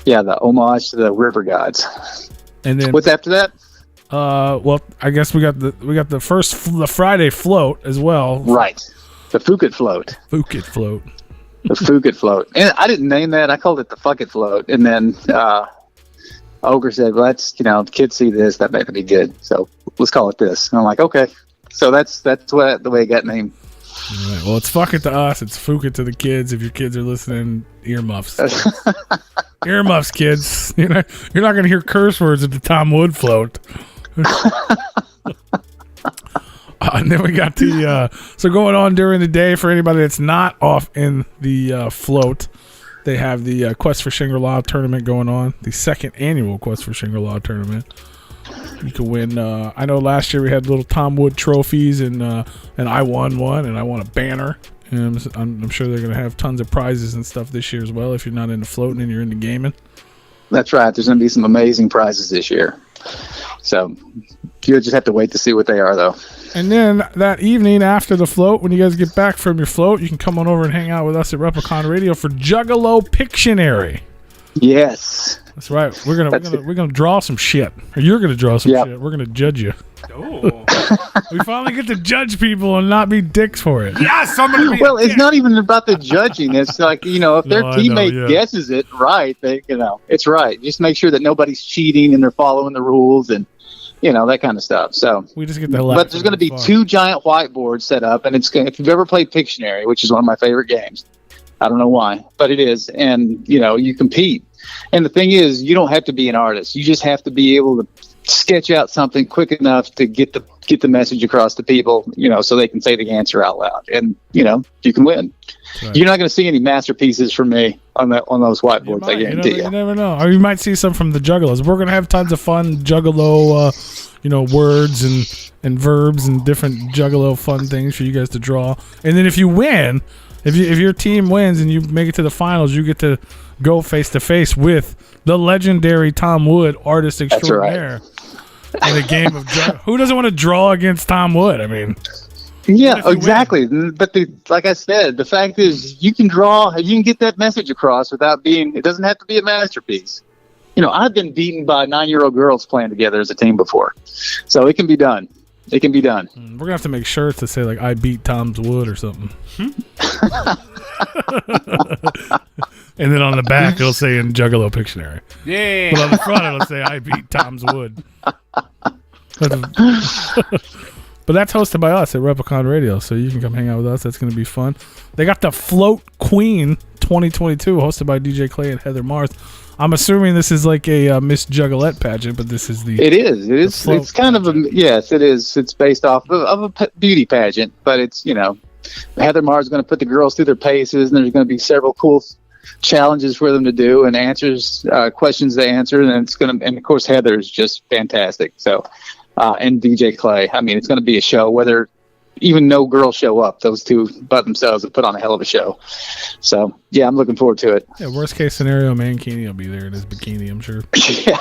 yeah, the homage to the River Gods. And then what's after that? Well, I guess we got the Friday float as well. Right, the Phuket float. The Phuket float, and I didn't name that. I called it the Fuck It float, and then Ogre said, "Well, that's kids see this, that might be good, so let's call it this." And I'm like, okay, so that's the way it got named. All right. Well, it's fuck it to us. It's Phuket it to the kids. If your kids are listening, earmuffs. Earmuffs, kids. You're not going to hear curse words at the Tom Wood float. And then we got so going on during the day for anybody that's not off in the float, they have the Quest for Shangri-La tournament going on, the second annual Quest for Shangri-La tournament. You can win. I know last year we had little Tom Wood trophies, and I won one, and I won a banner. And I'm sure they're going to have tons of prizes and stuff this year as well. If you're not into floating and you're into gaming, that's right. There's going to be some amazing prizes this year. So you'll just have to wait to see what they are, though. And then that evening after the float, when you guys get back from your float, you can come on over and hang out with us at Replicon Radio for Juggalo Pictionary. Yes. That's right. We're gonna draw some shit. Or you're gonna draw some shit. We're gonna judge you. Oh. We finally get to judge people and not be dicks for it. Yeah, somebody. Well, it's not even about the juding. It's like, if their teammate guesses it right, it's right. Just make sure that nobody's cheating and they're following the rules and that kind of stuff. So we just get the laugh. But there's going to be two giant whiteboards set up, and if you've ever played Pictionary, which is one of my favorite games, I don't know why, but it is, and you compete. And the thing is, you don't have to be an artist. You just have to be able to sketch out something quick enough to get the message across to people, so they can say the answer out loud, and you can win. Right. You're not going to see any masterpieces from me on those whiteboards. I guarantee you. You never know. Or you might see some from the Juggalos. We're going to have tons of fun Juggalo, words and verbs and different Juggalo fun things for you guys to draw. And then if you win, if your team wins and you make it to the finals, you get to go face to face with the legendary Tom Wood, artist extraordinaire. In a game of who doesn't want to draw against Tom Wood? I mean, yeah, exactly. But like I said, the fact is, you can draw, you can get that message across without it doesn't have to be a masterpiece. I've been beaten by 9-year-old girls playing together as a team before, so it can be done. It can be done. We're gonna have to make shirts that say like "I beat Tom's Wood" or something. And then on the back it'll say in Juggalo Pictionary. Yeah. But on the front it'll say "I beat Tom's Wood." But that's hosted by us at Replicon Radio, so you can come hang out with us. That's going to be fun. They got the Float Queen 2022, hosted by DJ Clay and Heather Mars. I'm assuming this is like a Miss Juggalette pageant, but this is the. It is. It is. It's kind pageant. Yes, it is. It's based off of a beauty pageant, but it's Heather Mars is going to put the girls through their paces, and there's going to be several cool challenges for them to do and questions to answer, and and of course Heather is just fantastic. So. And DJ Clay. I mean, it's going to be a show, whether even no girls show up. Those two by themselves have put on a hell of a show. So, yeah, I'm looking forward to it. Yeah, worst case scenario, Mankini will be there in his bikini, I'm sure. Yeah.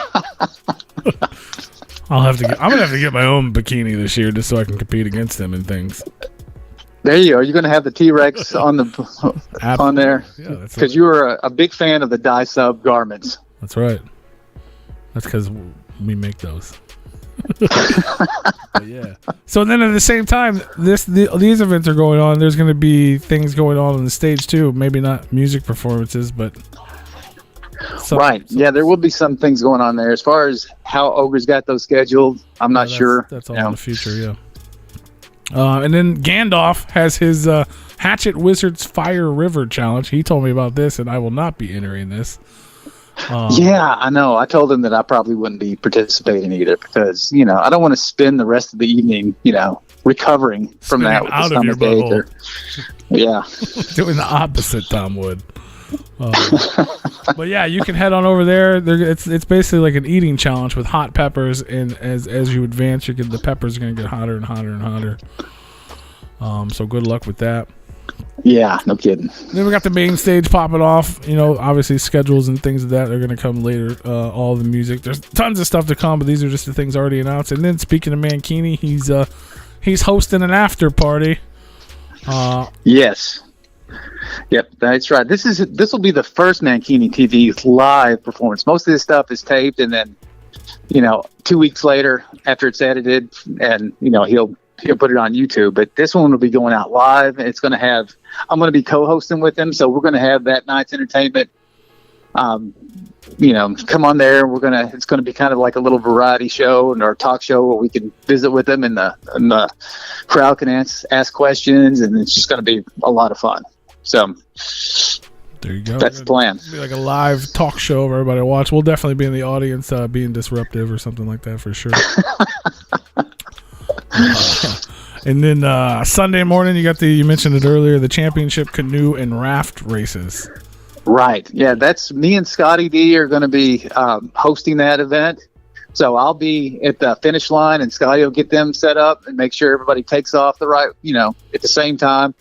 I'm going to have to get my own bikini this year just so I can compete against them and things. There you are. You're going to have the T-Rex on there? Yeah, because you were a big fan of the dye sub garments. That's right. That's because we make those. But yeah. So then at the same time, these events are going on. There's going to be things going on the stage too. Maybe not music performances, but yeah, there will be some things going on there. As far as how Ogre's got those scheduled, I'm not sure. That's all in the future, yeah. And then Gandalf has his Hatchet Wizards Fire River Challenge. He told me about this, and I will not be entering this. Yeah, I know. I told him that I probably wouldn't be participating either because, I don't want to spend the rest of the evening, recovering from that with out the of your stomach ache. Yeah. Doing the opposite, Tom would. But yeah, you can head on over there. It's basically like an eating challenge with hot peppers, and as you advance, the peppers are going to get hotter and hotter and hotter. So good luck with that. Yeah, no kidding. Then we got the main stage popping off. Obviously schedules and things of that are going to come later. All the music. There's tons of stuff to come, but these are just the things already announced. And then speaking of Mankini, he's hosting an after party. Yes. Yep, that's right. This will be the first Mankini TV live performance. Most of this stuff is taped, and then 2 weeks later, after it's edited, and he'll put it on YouTube. But this one will be going out live, and I'm going to be co-hosting with him, so we're going to have that night's entertainment. Come on there. It's going to be kind of like a little variety show or talk show where we can visit with them, and the crowd can ask questions, and it's just going to be a lot of fun. So there you go. That's the plan. It'll be like a live talk show for everybody to watch. We'll definitely be in the audience, being disruptive or something like that for sure. And then Sunday morning, you mentioned it earlier, the championship canoe and raft races. Right. Yeah, that's me and Scotty D are going to be hosting that event. So I'll be at the finish line, and Scotty will get them set up and make sure everybody takes off at the same time.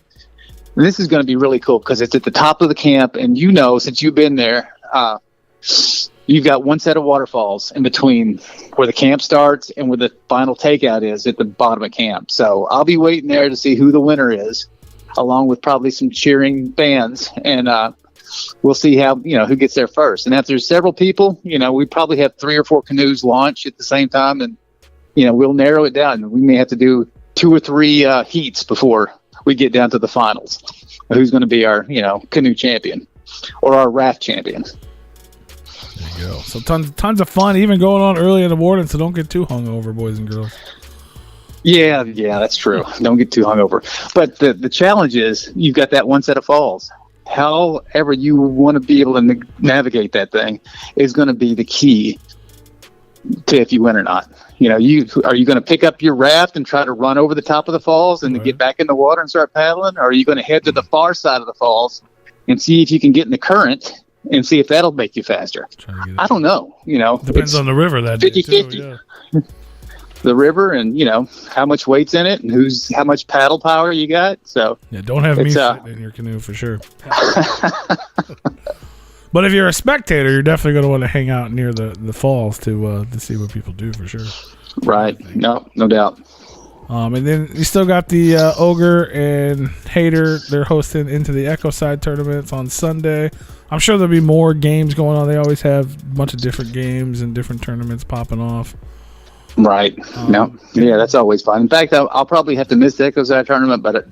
And this is going to be really cool because it's at the top of the camp, and since you've been there, you've got one set of waterfalls in between where the camp starts and where the final takeout is at the bottom of camp. So I'll be waiting there to see who the winner is, along with probably some cheering fans, and we'll see how who gets there first. And after there's several people, we probably have 3 or 4 canoes launch at the same time, and we'll narrow it down. We may have to do 2 or 3 heats before we get down to the finals. Who's going to be our canoe champion or our raft champion? There you go. So tons of fun, even going on early in the morning. So don't get too hungover, boys and girls. Yeah, that's true. Don't get too hungover. But the challenge is you've got that one set of falls. However you want to be able to navigate that thing is going to be the key to if you win or not. Are you going to pick up your raft and try to run over the top of the falls and get back in the water and start paddling? Or are you going to head to the far side of the falls and see if you can get in the current and see if that'll make you faster? I don't know. Depends on the river that 50-50. Yeah. The river and how much weight's in it and how much paddle power you got. So yeah, don't have me sitting in your canoe for sure. But if you're a spectator, you're definitely going to want to hang out near the falls to see what people do for sure. Right. No doubt. And then you still got the Ogre and Hater. They're hosting Into the Echo Side tournaments on Sunday. I'm sure there'll be more games going on. They always have a bunch of different games and different tournaments popping off. Right. Yeah, that's always fun. In fact, I'll probably have to miss the Echo Side tournament, but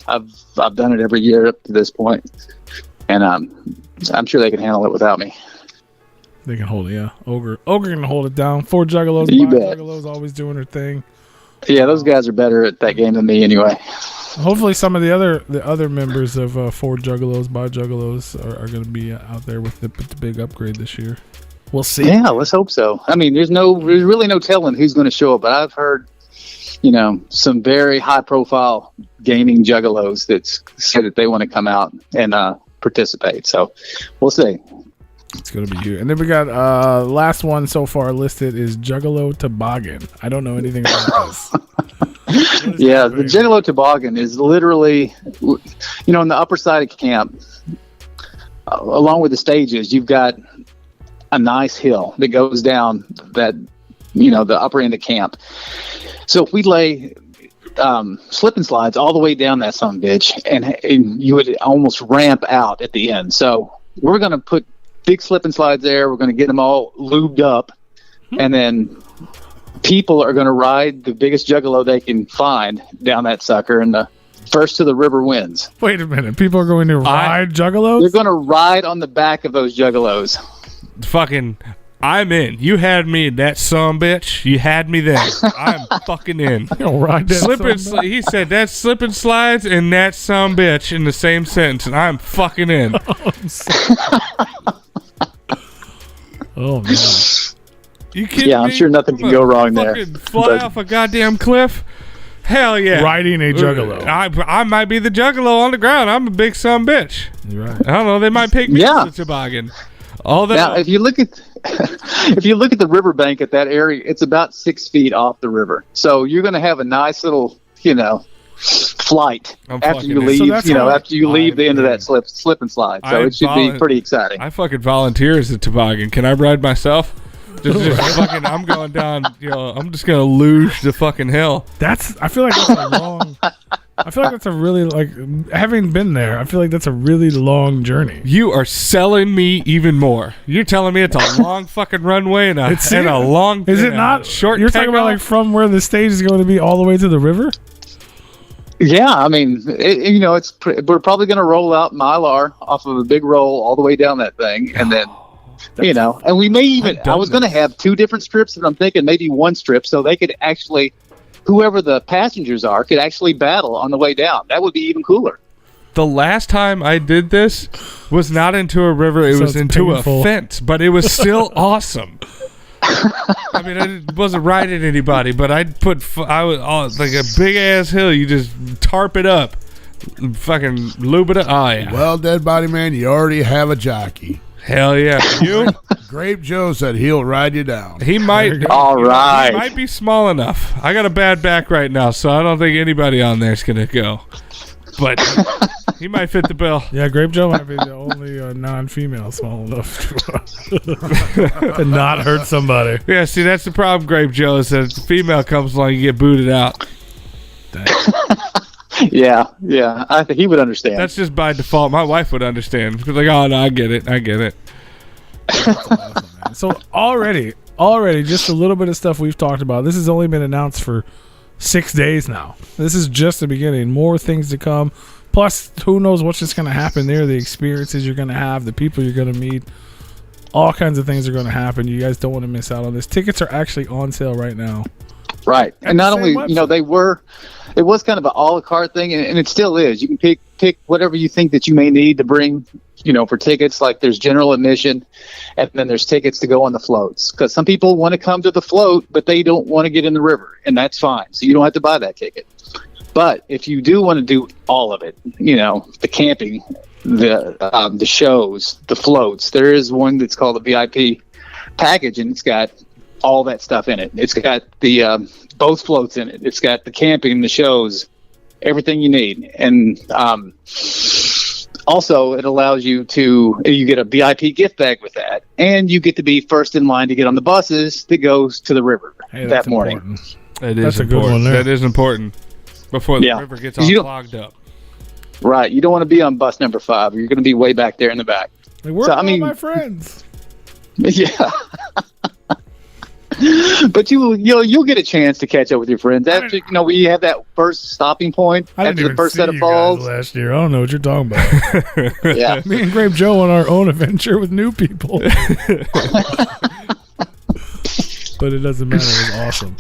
I've done it every year up to this point, and I'm sure they can handle it without me. They can hold it, yeah. Ogre can hold it down. 4 Juggalos, 5 Juggalos, always doing her thing. Yeah, those guys are better at that game than me anyway. Hopefully some of the other members of 4 Juggalos, 5 Juggalos are going to be out there with the big upgrade this year. We'll see. Yeah, let's hope so. I mean, there's really no telling who's going to show up, but I've heard, some very high-profile gaming Juggalos that said that they want to come out and participate. So we'll see. It's going to be huge. And then we got last one so far listed is Juggalo Toboggan. I don't know anything about this. Yeah, the Juggalo Toboggan is literally, in the upper side of camp, along with the stages, you've got a nice hill that goes down that, the upper end of camp. So if we lay slip and slides all the way down that son of a bitch, and you would almost ramp out at the end. So we're going to put big slip and slides there. We're going to get them all lubed up, and then people are going to ride the biggest Juggalo they can find down that sucker, and the first to the river wins. Wait a minute. People are going to ride Juggalos? They're going to ride on the back of those Juggalos. Fucking, I'm in. You had me, that sumbitch. You had me there. I'm fucking in. You'll ride that he said that slip and slides and that sumbitch in the same sentence, and I'm fucking in. Oh man. You kidding Yeah, I'm me? sure nothing can I'm go gonna wrong there. fucking Fly But- off a goddamn cliff? Hell yeah. Riding a juggalo. I might be the juggalo on the ground. I'm a big son bitch. You're right. I don't know. They might pick me Yeah. as a toboggan. All that. Now, if you look at the riverbank at that area, it's about 6 feet off the river. So you're going to have a nice little, flight I'm after fucking you in. leave. So that's how- After you leave the end of that slip and slide. So I it should be volun- pretty exciting. I fucking volunteer as a toboggan. Can I ride myself? Just fucking. I'm going down. I'm just gonna luge the fucking hill. I feel like that's a long. I feel like that's a really having been there. I feel like that's a really long journey. You are selling me even more. You're telling me it's a long fucking runway and a long. Is it and a not short? You're talking about like from where the stage is going to be all the way to the river. Yeah, I mean, we're probably going to roll out Mylar off of a big roll all the way down that thing, and then. And we may even. I was going to have 2 different strips, and I'm thinking maybe 1 strip, so they could actually, whoever the passengers are, could actually battle on the way down. That would be even cooler. The last time I did this was not into a river; it So was it's into painful. a fence, but it was still awesome. I mean, I wasn't riding anybody, but I was like a big ass hill. You just tarp it up, fucking lube it up. Oh yeah, Well, Dead Body Man, you already have a jockey. hell yeah. You. Grape Joe said he'll ride you down. He might. All right. He might be small enough. I got a bad back right now, so I don't think anybody on there is gonna go. But he might fit the bill. Yeah, Grape Joe might be the only non-female small enough to not hurt somebody. Yeah, see, that's the problem, Grape Joe, is that if the female comes along, you get booted out. Yeah, I think he would understand. That's just by default. My wife would understand. She's like, oh, no, I get it. So already, just a little bit of stuff we've talked about. This has only been announced for 6 days now. This is just the beginning. More things to come. Plus, who knows what's just going to happen there, the experiences you're going to have, the people you're going to meet. All kinds of things are going to happen. You guys don't want to miss out on this. Tickets are actually on sale right now. Right. And not the only, same website. it was kind of an a la carte thing, and it still is. You can pick whatever you think that you may need to bring, for tickets. Like there's general admission, and then there's tickets to go on the floats. Because some people want to come to the float, but they don't want to get in the river, and that's fine. So you don't have to buy that ticket. But if you do want to do all of it, the camping, the shows, the floats, there is one that's called the VIP package, and it's got all that stuff in it. It's got the both floats in it. It's got the camping, the shows, everything you need. And also it allows you get a VIP gift bag with that, and you get to be first in line to get on the buses that goes to the river that morning. Important. That That's is a good important. one there. That is important. Before the Yeah. river gets all You don't- clogged up. Right. You don't want to be on bus number 5. You're going to be way back there in the back. Like, where So, are I all mean- my friends? Yeah. But you'll get a chance to catch up with your friends after we have that first stopping point I didn't after the even first see set of you guys falls. last year. I don't know what you're talking about. Yeah. Me and Grape Joe on our own adventure with new people. But it doesn't matter. It was awesome.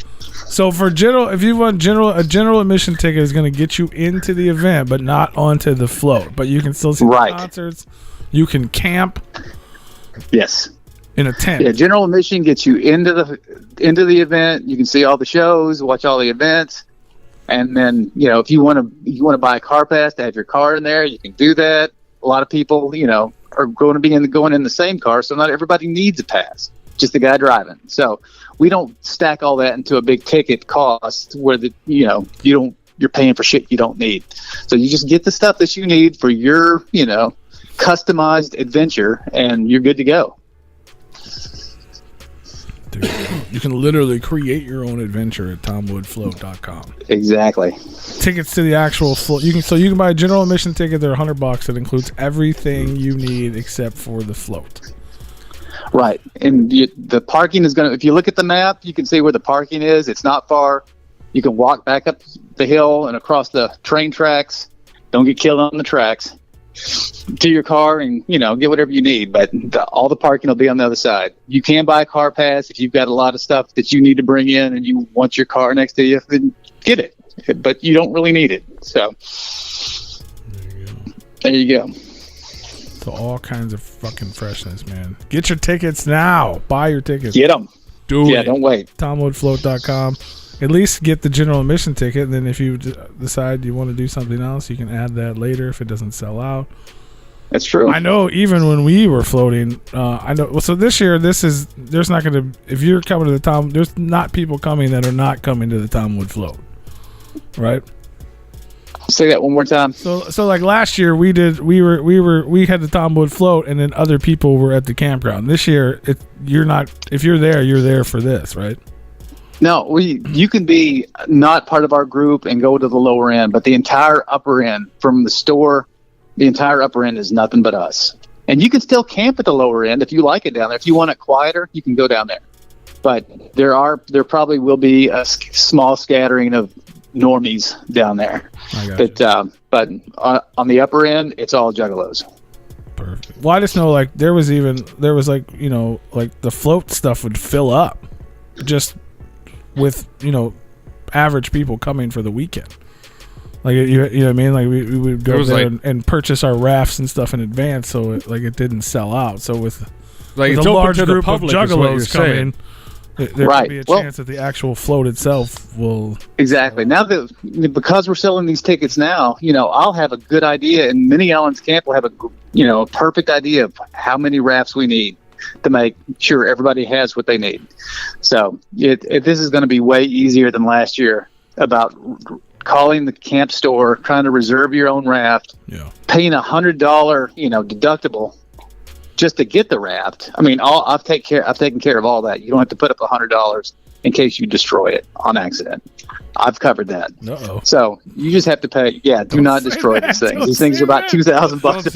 So if you want a general admission ticket is going to get you into the event, but not onto the float. But you can still see Right. the concerts. You can camp Yes. in a tent. Yeah, general admission gets you into the event. You can see all the shows, watch all the events, and then if you want to buy a car pass to have your car in there, you can do that. A lot of people are going to be going in the same car, so not everybody needs a pass, just the guy driving. So we don't stack all that into a big ticket cost where you're paying for shit you don't need. So you just get the stuff that you need for your customized adventure, and you're good to go. Dude, you can literally create your own adventure at tomwoodfloat.com. Exactly. Tickets to the actual float. You can buy a general admission ticket. They're $100. It includes everything you need except for the float. Right. And the parking is going to, if you look at the map, you can see where the parking is. It's not far. You can walk back up the hill and across the train tracks. Don't get killed on the tracks. To your car and get whatever you need, but all the parking will be on the other side. You can buy a car pass if you've got a lot of stuff that you need to bring in and you want your car next to you, then get it, but you don't really need it. So there you go. to all kinds of fucking freshness, man. Get your tickets now. Buy your tickets. Get them. Do it. Don't wait. TomwoodFloat.com. At least get the general admission ticket, and then if you decide you want to do something else, you can add that later if it doesn't sell out. That's true. I know even when we were floating, I know. Well, so this year, there's not going to, if you're coming to the Tom, there's not people coming that are not coming to the Tom Wood Float, right? Say that one more time. So like last year we had the Tom Wood Float, and then other people were at the campground. This year, you're not. If you're there for this, right? No, you can be not part of our group and go to the lower end, but the entire upper end from the store. The entire upper end is nothing but us. And you can still camp at the lower end if you like it down there. If you want it quieter, you can go down there. But there probably will be a small scattering of normies down there. But on the upper end, it's all juggalos. Perfect. Well, I just know like there was like, you know, like the float stuff would fill up just with, you know, average people coming for the weekend. Like you know what I mean? Like we would go there and purchase our rafts and stuff in advance, so it didn't sell out. So with a large group of juggalos coming, there could be a chance that the actual float itself will. Exactly. Now that because we're selling these tickets now, you know, I'll have a good idea, and Minnie Allen's camp will have a perfect idea of how many rafts we need to make sure everybody has what they need. So this is going to be way easier than last year about calling the camp store, trying to reserve your own raft, paying $100, deductible just to get the raft. I mean, I've taken care of all that. You don't have to put up $100 in case you destroy it on accident. I've covered that. Uh-oh. So you just have to pay. Yeah, do not destroy these things. These things are about $2,000 a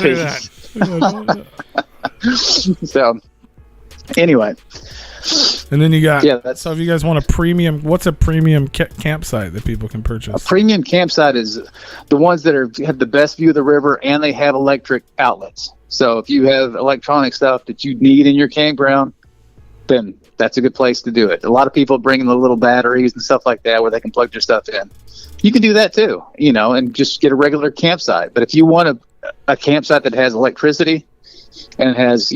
piece. So anyway. And then you got, so if you guys want what's a premium campsite that people can purchase? A premium campsite is the ones that have the best view of the river, and they have electric outlets. So if you have electronic stuff that you need in your campground, then that's a good place to do it. A lot of people bring in the little batteries and stuff like that where they can plug their stuff in. You can do that too, and just get a regular campsite. But if you want a campsite that has electricity and it has,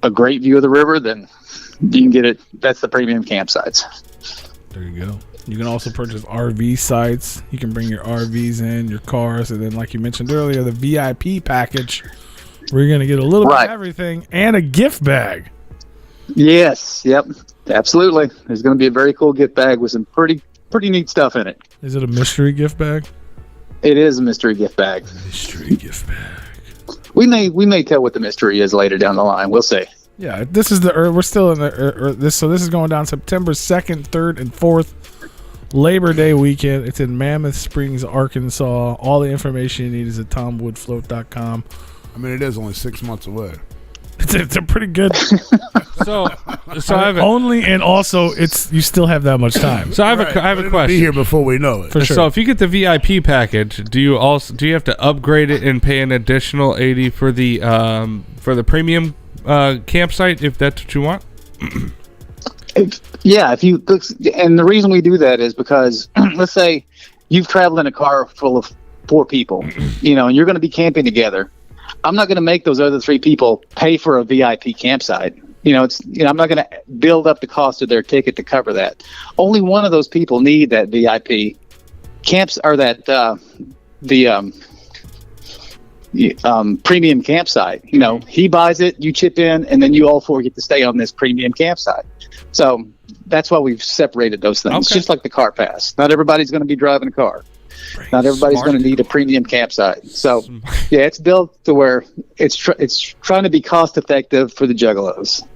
a great view of the river, then you can get it. That's the premium campsites. There you go. You can also purchase RV sites. You can bring your RVs in, your cars, and then, like you mentioned earlier, the VIP package, where you're going to get a little bit of everything and a gift bag. Yes. Yep. Absolutely. There's going to be a very cool gift bag with some pretty neat stuff in it. Is it a mystery gift bag? It is a mystery gift bag. Mystery gift bag. We may tell what the mystery is later down the line. We'll see. Yeah, this is we're still in this. So this is going down September 2nd, 3rd, and 4th, Labor Day weekend. It's in Mammoth Springs, Arkansas. All the information you need is at TomWoodFloat.com. I mean, it is only 6 months away. It's a pretty good. So I have and also you still have that much time. So I have a question. Be here before we know it. For sure. So if you get the VIP package, do you have to upgrade it and pay an additional $80 for the premium campsite if that's what you want? If you look, and the reason we do that is because let's say you've traveled in a car full of 4 people, and you're going to be camping together. I'm not going to make those other 3 people pay for a VIP campsite. I'm not going to build up the cost of their ticket to cover that. Only one of those people need that VIP camps or that premium campsite. He buys it, you chip in, and then you all 4 get to stay on this premium campsite. So that's why we've separated those things. It's just like the car pass. Not everybody's going to be driving a car. Not everybody's going to need a premium campsite. So, it's built to where it's trying to be cost effective for the juggalos.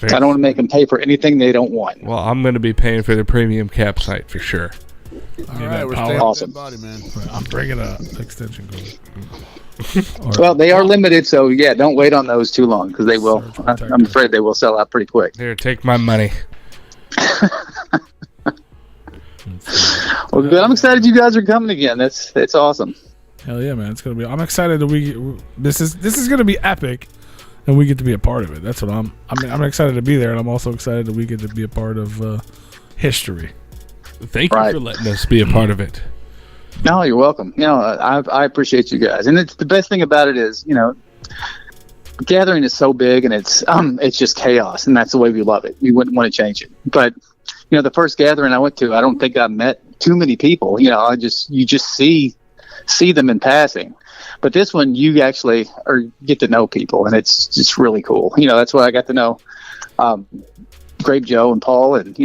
I don't want to make them pay for anything they don't want. Well, I'm going to be paying for the premium campsite for sure. All right, we're awesome. Body, man. I'm bringing an extension cord. Well, they are limited, so don't wait on those too long because they will. I'm afraid they will sell out pretty quick. Here, take my money. Well, good. I'm excited you guys are coming again. It's awesome. Hell yeah, man! It's gonna be. I'm excited that this is gonna be epic, and we get to be a part of it. That's what I'm excited to be there, and I'm also excited that we get to be a part of history. Thank you for letting us be a part of it. No, you're welcome. I appreciate you guys, and it's the best thing about it is gathering is so big, and it's just chaos, and that's the way we love it. We wouldn't want to change it. But the first gathering I went to, I don't think I met too many people. You just see them in passing. But this one, you actually get to know people, and it's just really cool. That's why I got to know Grape Joe and Paul, and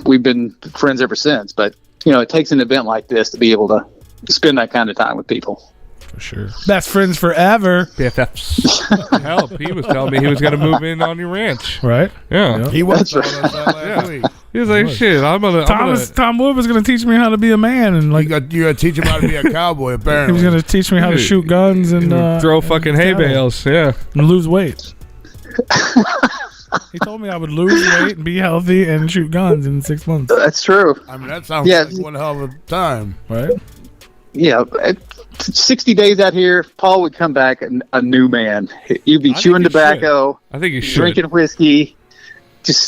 we've been friends ever since. But it takes an event like this to be able to spend that kind of time with people. For sure. Best friends forever. BFFs. Help. He was telling me he was going to move in on your ranch. Right? Yeah. He was telling us that last week. He was like, shit, Tom Wood was going to teach me how to be a man, and You got to teach him how to be a cowboy, he apparently. was going to teach me how to shoot guns and throw fucking hay bales. Yeah. and lose weight. He told me I would lose weight and be healthy and shoot guns in 6 months. That's true. I mean, that sounds like one hell of a time. Right? Yeah. 60 days out here, Paul would come back a new man. You'd be chewing tobacco. I think you should. Drinking whiskey.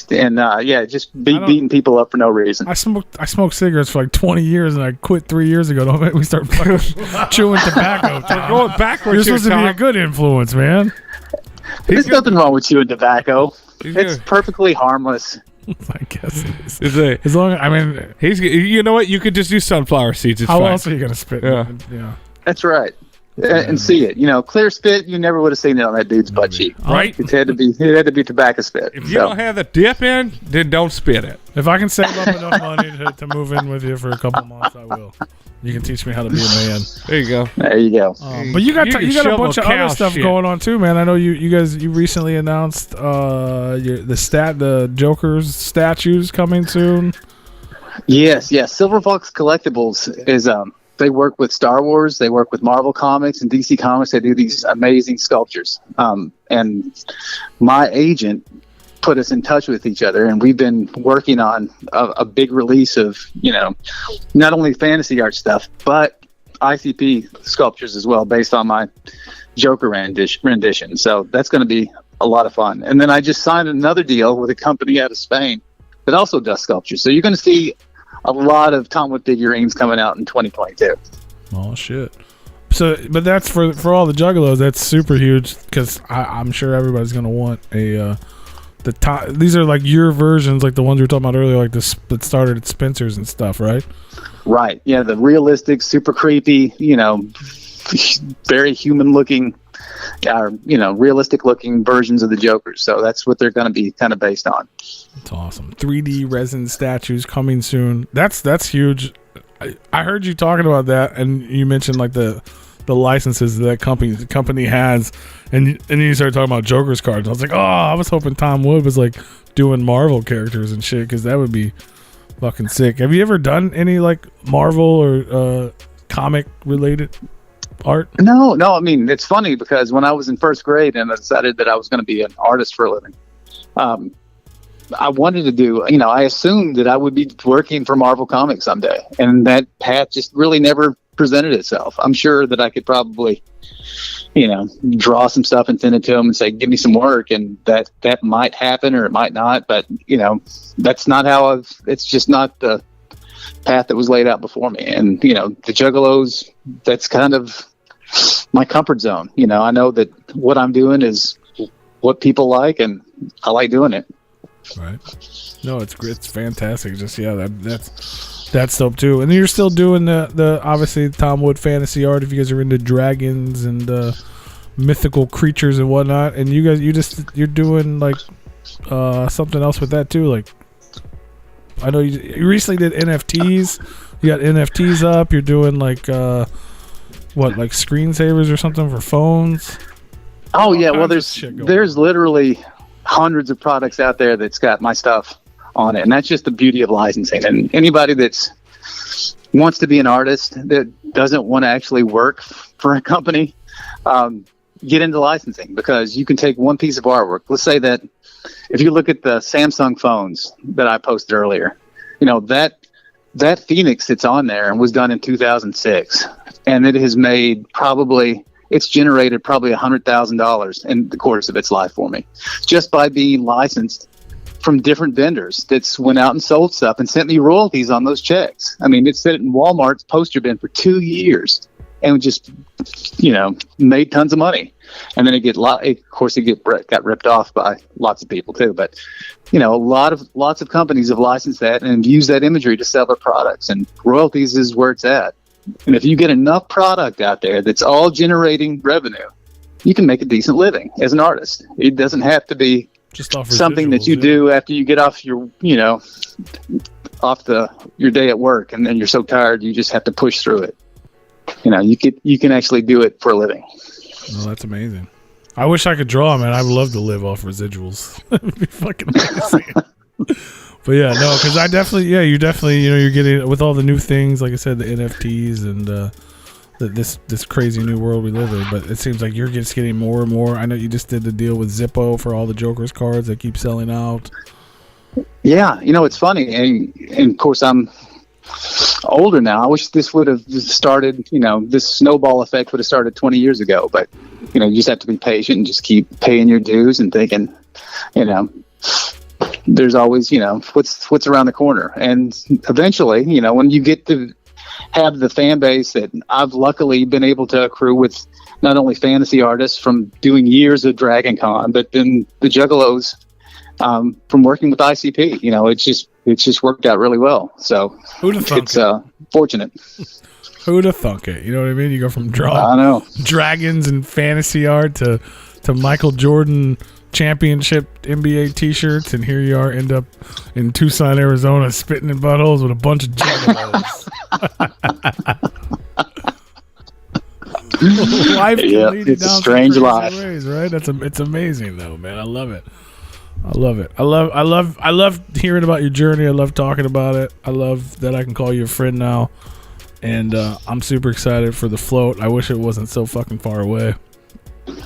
Beating people up for no reason. I smoked cigarettes for like 20 years, and I quit 3 years ago. Don't make me start fucking chewing tobacco. We're going backwards. You're supposed to be a good influence, man. There's nothing wrong with chewing tobacco. It's perfectly harmless. I guess it is. As long as, he's. You know what? You could just do sunflower seeds. It's how fine. else are you gonna spit? Yeah. That's right. And see it. Clear spit. You never would have seen it on that dude's butt cheek. Right. It had to be tobacco spit. If you don't have the dip in, then don't spit it. If I can save up enough money to move in with you for a couple months, I will. You can teach me how to be a man. There you go. There you go. But you got a bunch of other stuff going on too, man. I know you recently announced the Joker's statues coming soon. Yes. Silver Fox Collectibles is they work with Star Wars, they work with Marvel Comics and DC Comics. They do these amazing sculptures. And my agent put us in touch with each other, and we've been working on a big release of not only fantasy art stuff but ICP sculptures as well, based on my Joker rendition. So that's going to be a lot of fun. And then I just signed another deal with a company out of Spain that also does sculptures. So you're going to see a lot of Tom Wood figurines coming out in 2022. Oh shit! So, but that's for all the Juggalos. That's super huge, because I'm sure everybody's going to want a. These are like your versions, like the ones we were talking about earlier, like that started at Spencer's and stuff, right? Right. Yeah, the realistic, super creepy, very human looking, realistic looking versions of the Jokers. So that's what they're going to be kind of based on. That's awesome. 3D resin statues coming soon. That's huge. I heard you talking about that, and you mentioned like the licenses that company has, and then you started talking about Joker's cards. I was like, oh, I was hoping Tom Wood was like doing Marvel characters and shit, because that would be fucking sick. Have you ever done any like Marvel or comic related art? No. I mean, it's funny because when I was in first grade and I decided that I was going to be an artist for a living, I wanted to do, I assumed that I would be working for Marvel Comics someday, and that path just really never presented itself. I'm sure that I could probably, draw some stuff and send it to them and say, give me some work, and that might happen or it might not, but that's not how it's just not the path that was laid out before me. And the Juggalos, that's kind of my comfort zone. I know that what I'm doing is what people like, and I like doing it. Right. No, it's great. It's fantastic. Just that's dope too. And then you're still doing the obviously Tom Wood fantasy art, if you guys are into dragons and mythical creatures and whatnot. And you're doing like something else with that too. Like, I know you recently did NFTs. You got NFTs up. You're doing like like screensavers or something for phones. Oh yeah, well there's literally hundreds of products out there that's got my stuff on it, and that's just the beauty of licensing. And anybody that's wants to be an artist that doesn't want to actually work for a company, get into licensing, because you can take one piece of artwork. Let's say that if you look at the Samsung phones that I posted earlier, that Phoenix that's on there and was done in 2006, and it has made it's generated probably $100,000 in the course of its life for me, just by being licensed from different vendors that's went out and sold stuff and sent me royalties on those checks. I mean, it's sitting in Walmart's poster bin for 2 years, and just, made tons of money. And then it got ripped off by lots of people too. But, lots of companies have licensed that and used that imagery to sell their products, and royalties is where it's at. And if you get enough product out there that's all generating revenue, you can make a decent living as an artist. It doesn't have to be just off something that you do after you get off your, your day at work, and then you're so tired you just have to push through it. You can actually do it for a living. Oh, that's amazing. I wish I could draw, man. I would love to live off residuals. It'd be fucking amazing. But yeah, no, because you're getting, with all the new things, like I said, the NFTs and this crazy new world we live in. But it seems like you're just getting more and more. I know you just did the deal with Zippo for all the Joker's cards that keep selling out. Yeah, it's funny, and of course I'm older now. I wish this would have started, this snowball effect would have started 20 years ago. But you just have to be patient and just keep paying your dues and thinking, there's always, what's around the corner. And eventually, when you get to have the fan base that I've luckily been able to accrue with not only fantasy artists from doing years of Dragon Con, but then the Juggalos from working with ICP, it's just worked out really well. So who'd have thunk it's fortunate. Who'd have thunk it? You know what I mean? You go from drawing dragons and fantasy art to Michael Jordan championship NBA t-shirts, and here you are, end up in Tucson, Arizona, spitting in buttholes with a bunch of juggalos. Life can lead you it's down a strange some life, ways, right? It's amazing though, man. I love it. I love hearing about your journey. I love talking about it. I love that I can call you a friend now, and I'm super excited for the float. I wish it wasn't so fucking far away.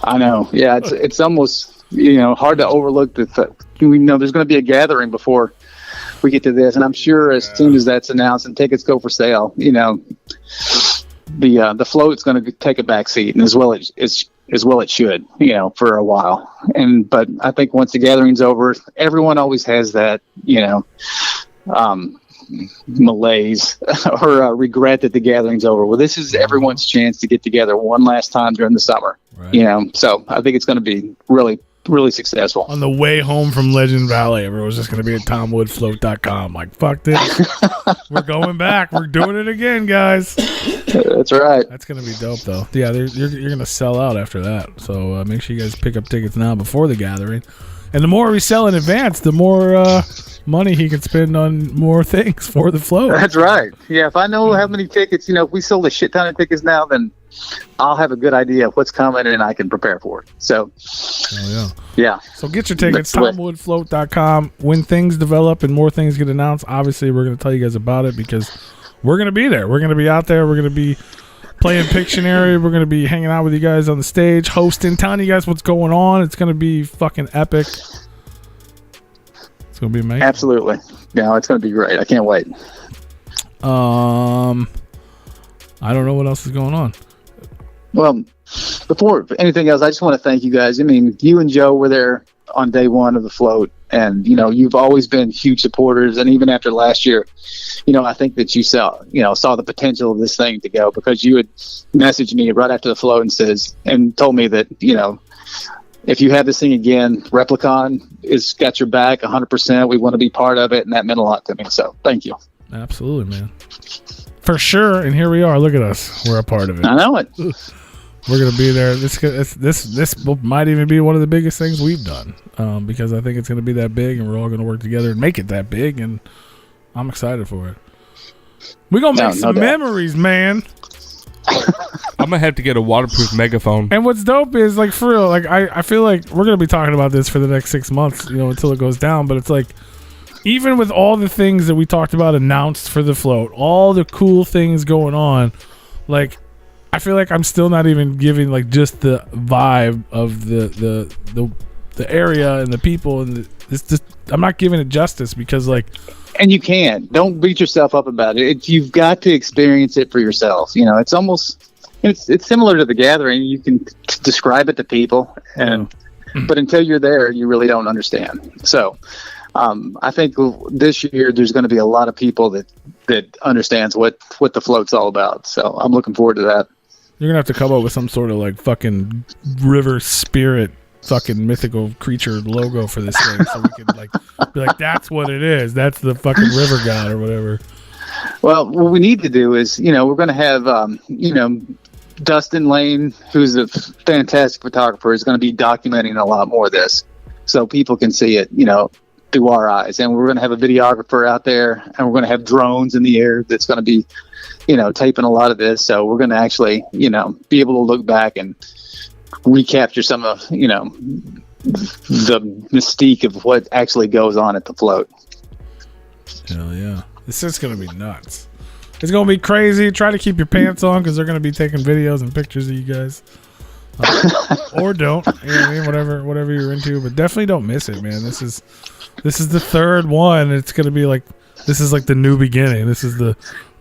I know. Yeah, it's almost hard to overlook that. We know there's going to be a gathering before we get to this, and I'm sure as soon as that's announced and tickets go for sale, the float's going to take a back seat, and as well it should, for a while. But I think once the gathering's over, everyone always has that, malaise or regret that the gathering's over. Well, this is everyone's chance to get together one last time during the summer, right. So I think it's going to be really, really successful. On the way home from Legend Valley, everyone's just going to be at TomWoodFloat.com. Like, fuck this. We're going back. We're doing it again, guys. That's right. That's going to be dope, though. Yeah, you're going to sell out after that. So make sure you guys pick up tickets now before the gathering. And the more we sell in advance, the more money he can spend on more things for the float. That's right. Yeah, if I know how many tickets, if we sold a shit ton of tickets now, then I'll have a good idea of what's coming and I can prepare for it. So, yeah. So get your tickets, TomWoodFloat.com. When things develop and more things get announced, obviously we're going to tell you guys about it because we're going to be there. We're going to be out there. We're going to be playing Pictionary. We're going to be hanging out with you guys on the stage, hosting, telling you guys what's going on. It's going to be fucking epic. It's going to be amazing. Absolutely. Yeah, it's going to be great. I can't wait. I don't know what else is going on. Well, before anything else, I just want to thank you guys. I mean, you and Joe were there on day one of the float, and you've always been huge supporters. And even after last year, I think that you saw the potential of this thing to go, because you had messaged me right after the float and told me that if you have this thing again, Replicon is got your back 100%. We want to be part of it, and that meant a lot to me. So thank you. Absolutely, man. For sure. And here we are. Look at us. We're a part of it. I know it. We're going to be there. This might even be one of the biggest things we've done, because I think it's going to be that big, and we're all going to work together and make it that big, and I'm excited for it. We're going to make some memories, man. I'm going to have to get a waterproof megaphone. And what's dope is, like, for real, like, I feel like we're going to be talking about this for the next 6 months, until it goes down, but it's like, even with all the things that we talked about announced for the float, all the cool things going on, like, I feel like I'm still not even giving like just the vibe of the area and the people, and I'm not giving it justice, because like. And you can't. Don't beat yourself up about it. You've got to experience it for yourself. It's almost it's similar to the gathering. You can describe it to people, but until you're there, you really don't understand. So. I think this year there's going to be a lot of people that understands what the float's all about. So I'm looking forward to that. You're gonna have to come up with some sort of like fucking river spirit, fucking mythical creature logo for this thing, so we can like be like, that's what it is. That's the fucking river god or whatever. Well, what we need to do is, we're going to have, Dustin Lane, who's a fantastic photographer, is going to be documenting a lot more of this, so people can see it, through our eyes. And we're going to have a videographer out there, and we're going to have drones in the air that's going to be, taping a lot of this. So we're going to actually, be able to look back and recapture some of, the mystique of what actually goes on at the float. Hell yeah. This is going to be nuts. It's going to be crazy. Try to keep your pants on because they're going to be taking videos and pictures of you guys. Or don't. You know what I mean? Whatever you're into. But definitely don't miss it, man. This is the third one. It's going to be like, this is like the new beginning. This is the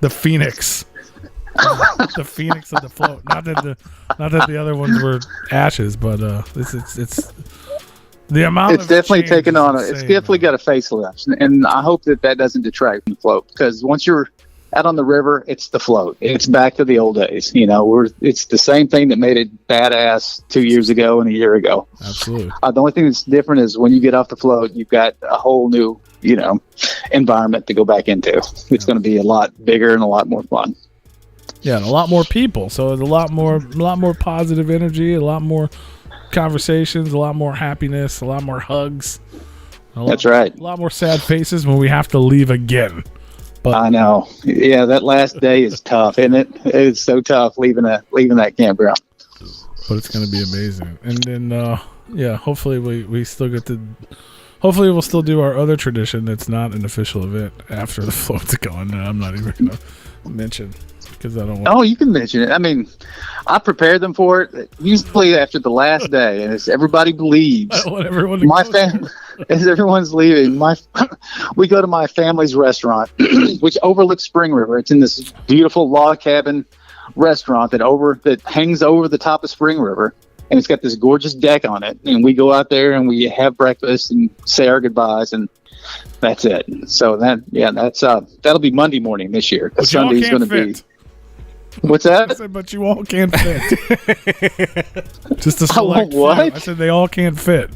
phoenix. The phoenix of the float. Not that the other ones were ashes, but it's the amount. It's definitely taken on. It's definitely got a facelift, and I hope that doesn't detract from the float, because once you're out on the river, it's the float. It's back to the old days. It's the same thing that made it badass 2 years ago and a year ago. Absolutely. The only thing that's different is when you get off the float, you've got a whole new, environment to go back into. It's going to be a lot bigger and a lot more fun. Yeah, and a lot more people. So there's a lot more positive energy, a lot more conversations, a lot more happiness, a lot more hugs. That's right. A lot more sad faces when we have to leave again. But I know. Yeah, that last day is tough, isn't it? It's so tough leaving that campground. But it's going to be amazing. And then, hopefully we still get to. Hopefully we'll still do our other tradition that's not an official event after the float's gone. I'm not even going to mention. Because I don't want. Oh, you can mention it. I mean, I prepared them for it. Usually after the last day, and as everybody believes, I want everyone to my family, as everyone's leaving, we go to my family's restaurant, which overlooks Spring River. It's in this beautiful log cabin restaurant that hangs over the top of Spring River, and it's got this gorgeous deck on it. And we go out there and we have breakfast and say our goodbyes, and that's it. So that'll be Monday morning this year. But Sunday's going to be. What's that? I said, but you all can't fit. Just a select what? few. I said they all can't fit.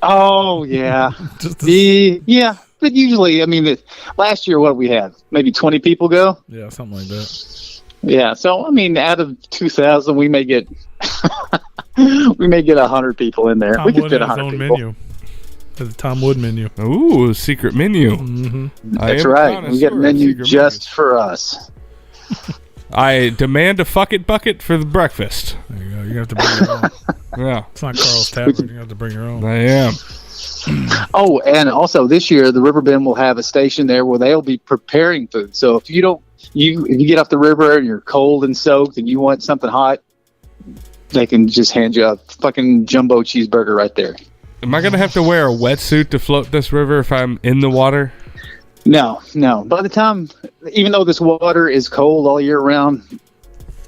Oh yeah, yeah. But usually, I mean, last year what we had, maybe 20 people go. Yeah, something like that. Yeah, so I mean, out of 2,000, we may get 100 people in there. Tom we could Wood fit has 100 his own people. menu. The Tom Wood menu. Ooh, secret menu. Mm-hmm. That's right. We got a menu just for us. I demand a fuck it bucket for the breakfast. There you go. You have to bring your own. Yeah. It's not Carl's Tavern. You have to bring your own. I am. Oh, and also this year, the Riverbend will have a station there where they'll be preparing food. So if you get off the river and you're cold and soaked and you want something hot, they can just hand you a fucking jumbo cheeseburger right there. Am I going to have to wear a wetsuit to float this river if I'm in the water? No. By the time, even though this water is cold all year round,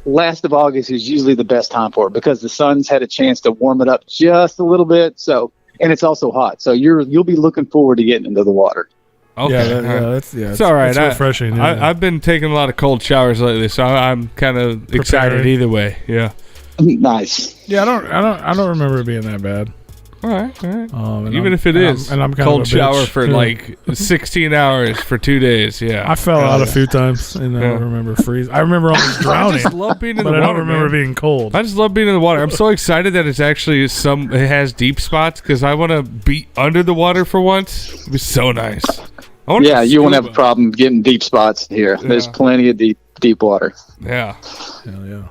last of August is usually the best time for it because the sun's had a chance to warm it up just a little bit. So, and it's also hot. So you'll be looking forward to getting into the water. Okay. It's all right. It's refreshing. Yeah. I've been taking a lot of cold showers lately, so I'm kind of excited either way. Yeah. Nice. Yeah, I don't remember it being that bad. All right. Even if it is I'm kind cold of a shower bitch. for like 16 hours for 2 days. Yeah. I fell out a few times and I don't remember freezing. I remember almost drowning. I just love being in but the I water. don't remember being cold. I just love being in the water. I'm so excited that it's actually it has deep spots because I want to be under the water for once. It'd be so nice. Yeah, you won't have a problem getting deep spots here. Yeah. There's plenty of deep water. Yeah. Hell yeah.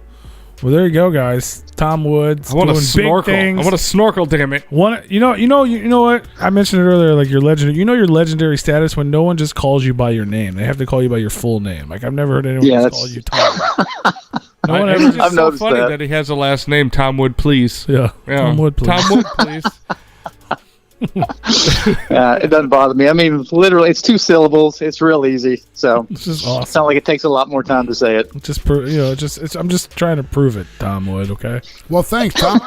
Well, there you go, guys. Tom Woods. I want to snorkel. I want to snorkel. Damn it! You know what? I mentioned it earlier. Like your legendary. You know your legendary status when no one just calls you by your name. They have to call you by your full name. Like I've never heard anyone just call you Tom. No one ever. It's just so funny that he has a last name, Tom Wood. Please. Yeah. Tom Wood. Please. Tom Wood. Please. It doesn't bother me. I mean, literally, it's 2 syllables. It's real easy. So It's just awesome. it's not like it takes a lot more time to say it. I'm just trying to prove it, Tom Wood. Okay. Well, thanks, Tom.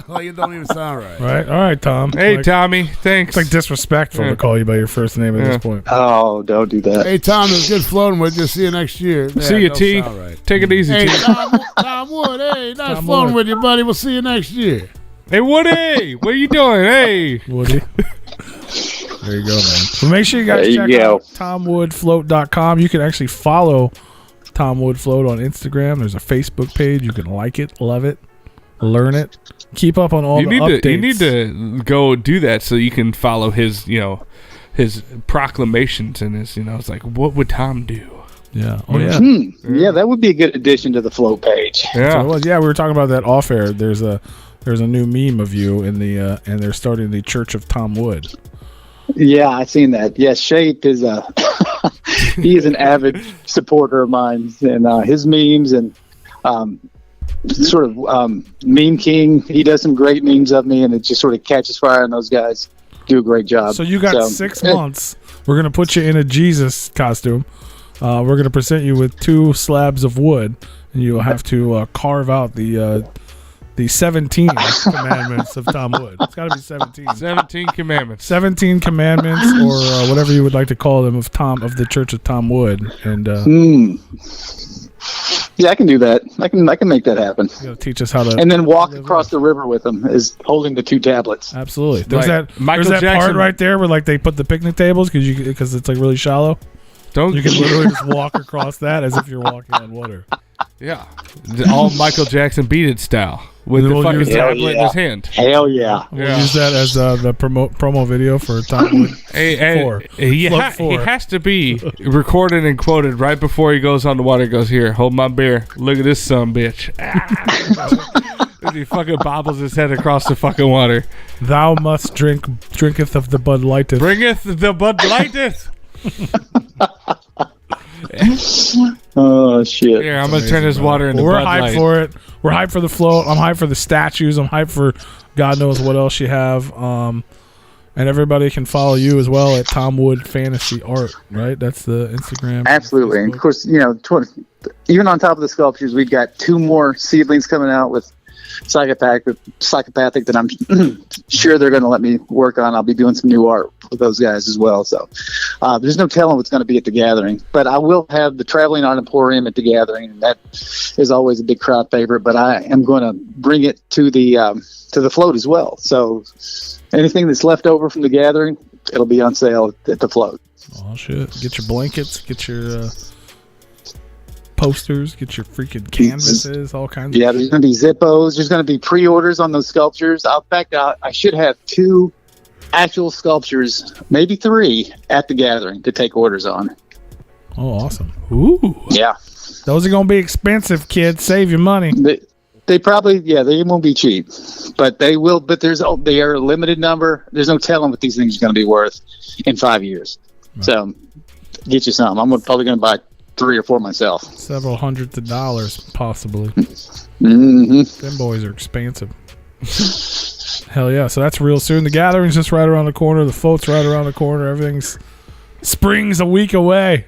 Like it don't even sound right. Right. All right, Tom. Hey, Like, Tommy. Thanks. it's like disrespectful to call you by your first name at this point. Oh, don't do that. Hey, Tom, it was good floating with you. See you next year. See you, don't T. sound right. Take it easy, Hey, T. Tom Wood. Hey, nice Tom floating Wood. with you, buddy. We'll see you next year. Hey, Woody. What are you doing? Hey. Woody. There you go, man. So make sure you guys There you check go. out TomWoodFloat.com. You can actually follow Tom Wood Float on Instagram. There's a Facebook page. You can like it, love it, learn it, keep up on all the updates. You need to go do that so you can follow his, his proclamations and his, it's like, what would Tom do? Yeah. Oh yeah. Yeah, that would be a good addition to the float page. So it Yeah. was. Yeah, we were talking about that off air. There's a new meme of you in the and they're starting the Church of Tom Wood. Yeah, I've seen that. Yes, Shape is he is an avid supporter of mine, and his memes and sort of meme king. He does some great memes of me, and it just sort of catches fire, and those guys do a great job. So you got 6 months. We're gonna put you in a Jesus costume. We're gonna present you with 2 slabs of wood, and you'll have to carve out the 17 commandments of Tom Wood. It's got to be 17. 17 commandments. 17 commandments, or whatever you would like to call them, of the Church of Tom Wood. And Yeah, I can do that. I can make that happen. you gotta teach us how to. And then walk across the river with them is holding the 2 tablets. Absolutely. There's Like that. Michael There's that part Jackson- right there where like they put the picnic tables because it's like really shallow. Don't You can literally just walk across that as if you're walking on water. Yeah. All Michael Jackson Beat It style with the We'll fucking use that. tablet in his hand. Hell yeah. We'll Yeah. use that as the promo video for Tom Wood. Hey, 4. he Float 4. has to be recorded and quoted right before he goes on the water. He goes, here, hold my beer. Look at this son bitch. And he fucking bobbles his head across the fucking water. Thou must drinketh of the Bud Lighteth. Bringeth the Bud Lighteth. Oh shit. Here, I'm going to turn this water into We're Bud hyped Light. for it. We're hyped for the float. I'm hyped for the statues. I'm hyped for God knows what else you have. And everybody can follow you as well at Tom Wood Fantasy Art, right? That's the Instagram. Absolutely. And of course, even on top of the sculptures, we've got 2 more seedlings coming out with psychopathic that I'm sure they're going to let me work on. I'll be doing some new art with those guys as well. So there's no telling what's going to be at the gathering, but I will have the Traveling Art Emporium at the gathering, and that is always a big crowd favorite, but I am going to bring it to the float as well. So anything that's left over from the gathering, it'll be on sale at the float. Oh shit! Get your blankets. Get your posters. Get your freaking canvases. All kinds. Yeah, of there's going to be Zippos. There's going to be pre-orders on those sculptures. In fact, I should have 2 actual sculptures, maybe 3, at the gathering to take orders on. Oh, awesome! Ooh. Yeah. Those are gonna be expensive, kids. Save your money. They probably, they won't be cheap, but they will. But they are a limited number. There's no telling what these things are going to be worth in 5 years. Right. So get you some. I'm probably going to buy 3 or 4 myself. Several hundreds of dollars, possibly. Mm-hmm. Them boys are expensive. Hell yeah! So that's real soon. The gathering's just right around the corner. The float's right around the corner. Everything's spring's a week away.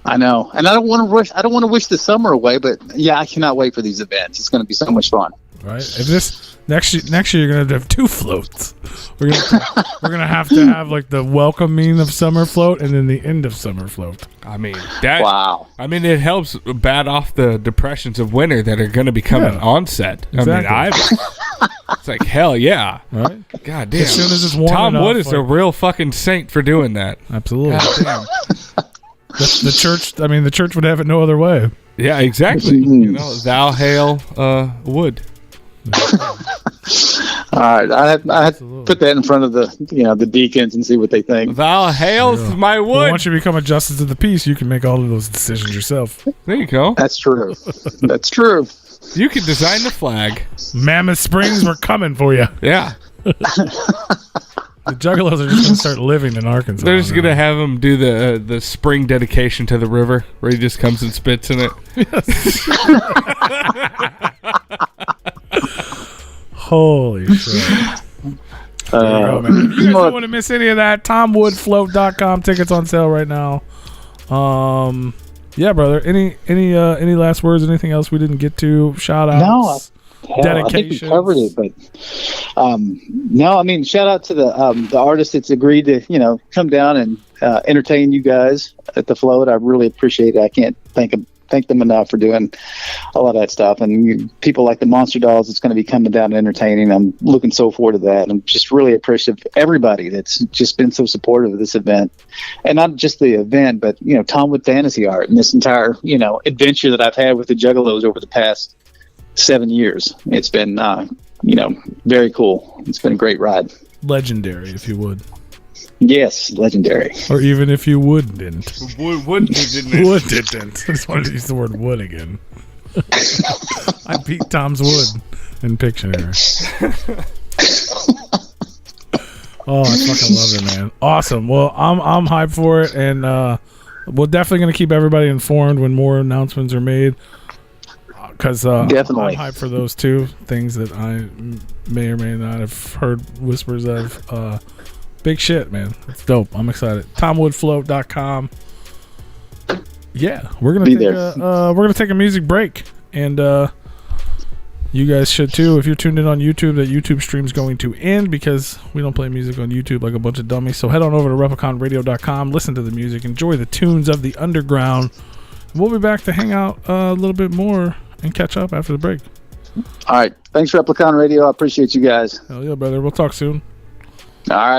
I know, and I don't want to rush. I don't want to wish the summer away, but yeah, I cannot wait for these events. It's going to be so much fun. Right? If this next year you're going to have 2 floats. We're gonna have to have like the welcoming of summer float and then the end of summer float. I mean, that. Wow. I mean, it helps bat off the depressions of winter that are going to be coming on set. Exactly. I mean, it's like hell yeah. Right? God damn. As soon as it's warm Tom enough, Wood is a like- real fucking saint for doing that. Absolutely. God damn. The church. I mean, the church would have it no other way. Yeah, exactly. Thou hail Wood. All right, I have to put that in front of the deacons and see what they think. Thou hails my Well, wood. once you become a justice of the peace, you can make all of those decisions yourself. There you go. That's true. That's true. You can design the flag. Mammoth Springs, we're coming for you. Yeah. The Juggalos are just going to start living in Arkansas. They're just now. going to have him do the spring dedication to the river where he just comes and spits in it. Holy shit. There you go, man. If you guys don't want to miss any of that, TomWoodFloat.com. Tickets on sale right now. Yeah, brother. Any last words? Anything else we didn't get to? Shout outs. No, I think we covered it, but no, I mean, shout out to the artist that's agreed to come down and entertain you guys at the float. I really appreciate it. I can't thank them enough for doing a lot of that stuff, and people like the Monster Dolls that's going to be coming down and entertaining. I'm looking so forward to that. I'm just really appreciative of everybody that's just been so supportive of this event, and not just the event, but Tom Wood Fantasy Art and this entire adventure that I've had with the Juggalos over the past 7 years. It's been very cool. It's been a great ride. Legendary, if you would. Yes, legendary. Or even if you wouldn't. Wouldn't. I just wanted to use the word would again. I beat Tom's wood in Pictionary. Oh, I fucking love it, man. Awesome. Well, I'm hyped for it, and we're definitely going to keep everybody informed when more announcements are made. Because definitely, I'm hyped for those two things that I may or may not have heard whispers of. Big shit, man. It's dope. I'm excited. TomWoodFloat.com. Yeah, we're gonna take a music break, and you guys should too. If you're tuned in on YouTube, that YouTube stream's going to end because we don't play music on YouTube like a bunch of dummies. So head on over to RepliconRadio.com, listen to the music, enjoy the tunes of the underground. We'll be back to hang out a little bit more and catch up after the break. All right. Thanks, Replicon Radio. I appreciate you guys. Hell yeah, brother. We'll talk soon. All right.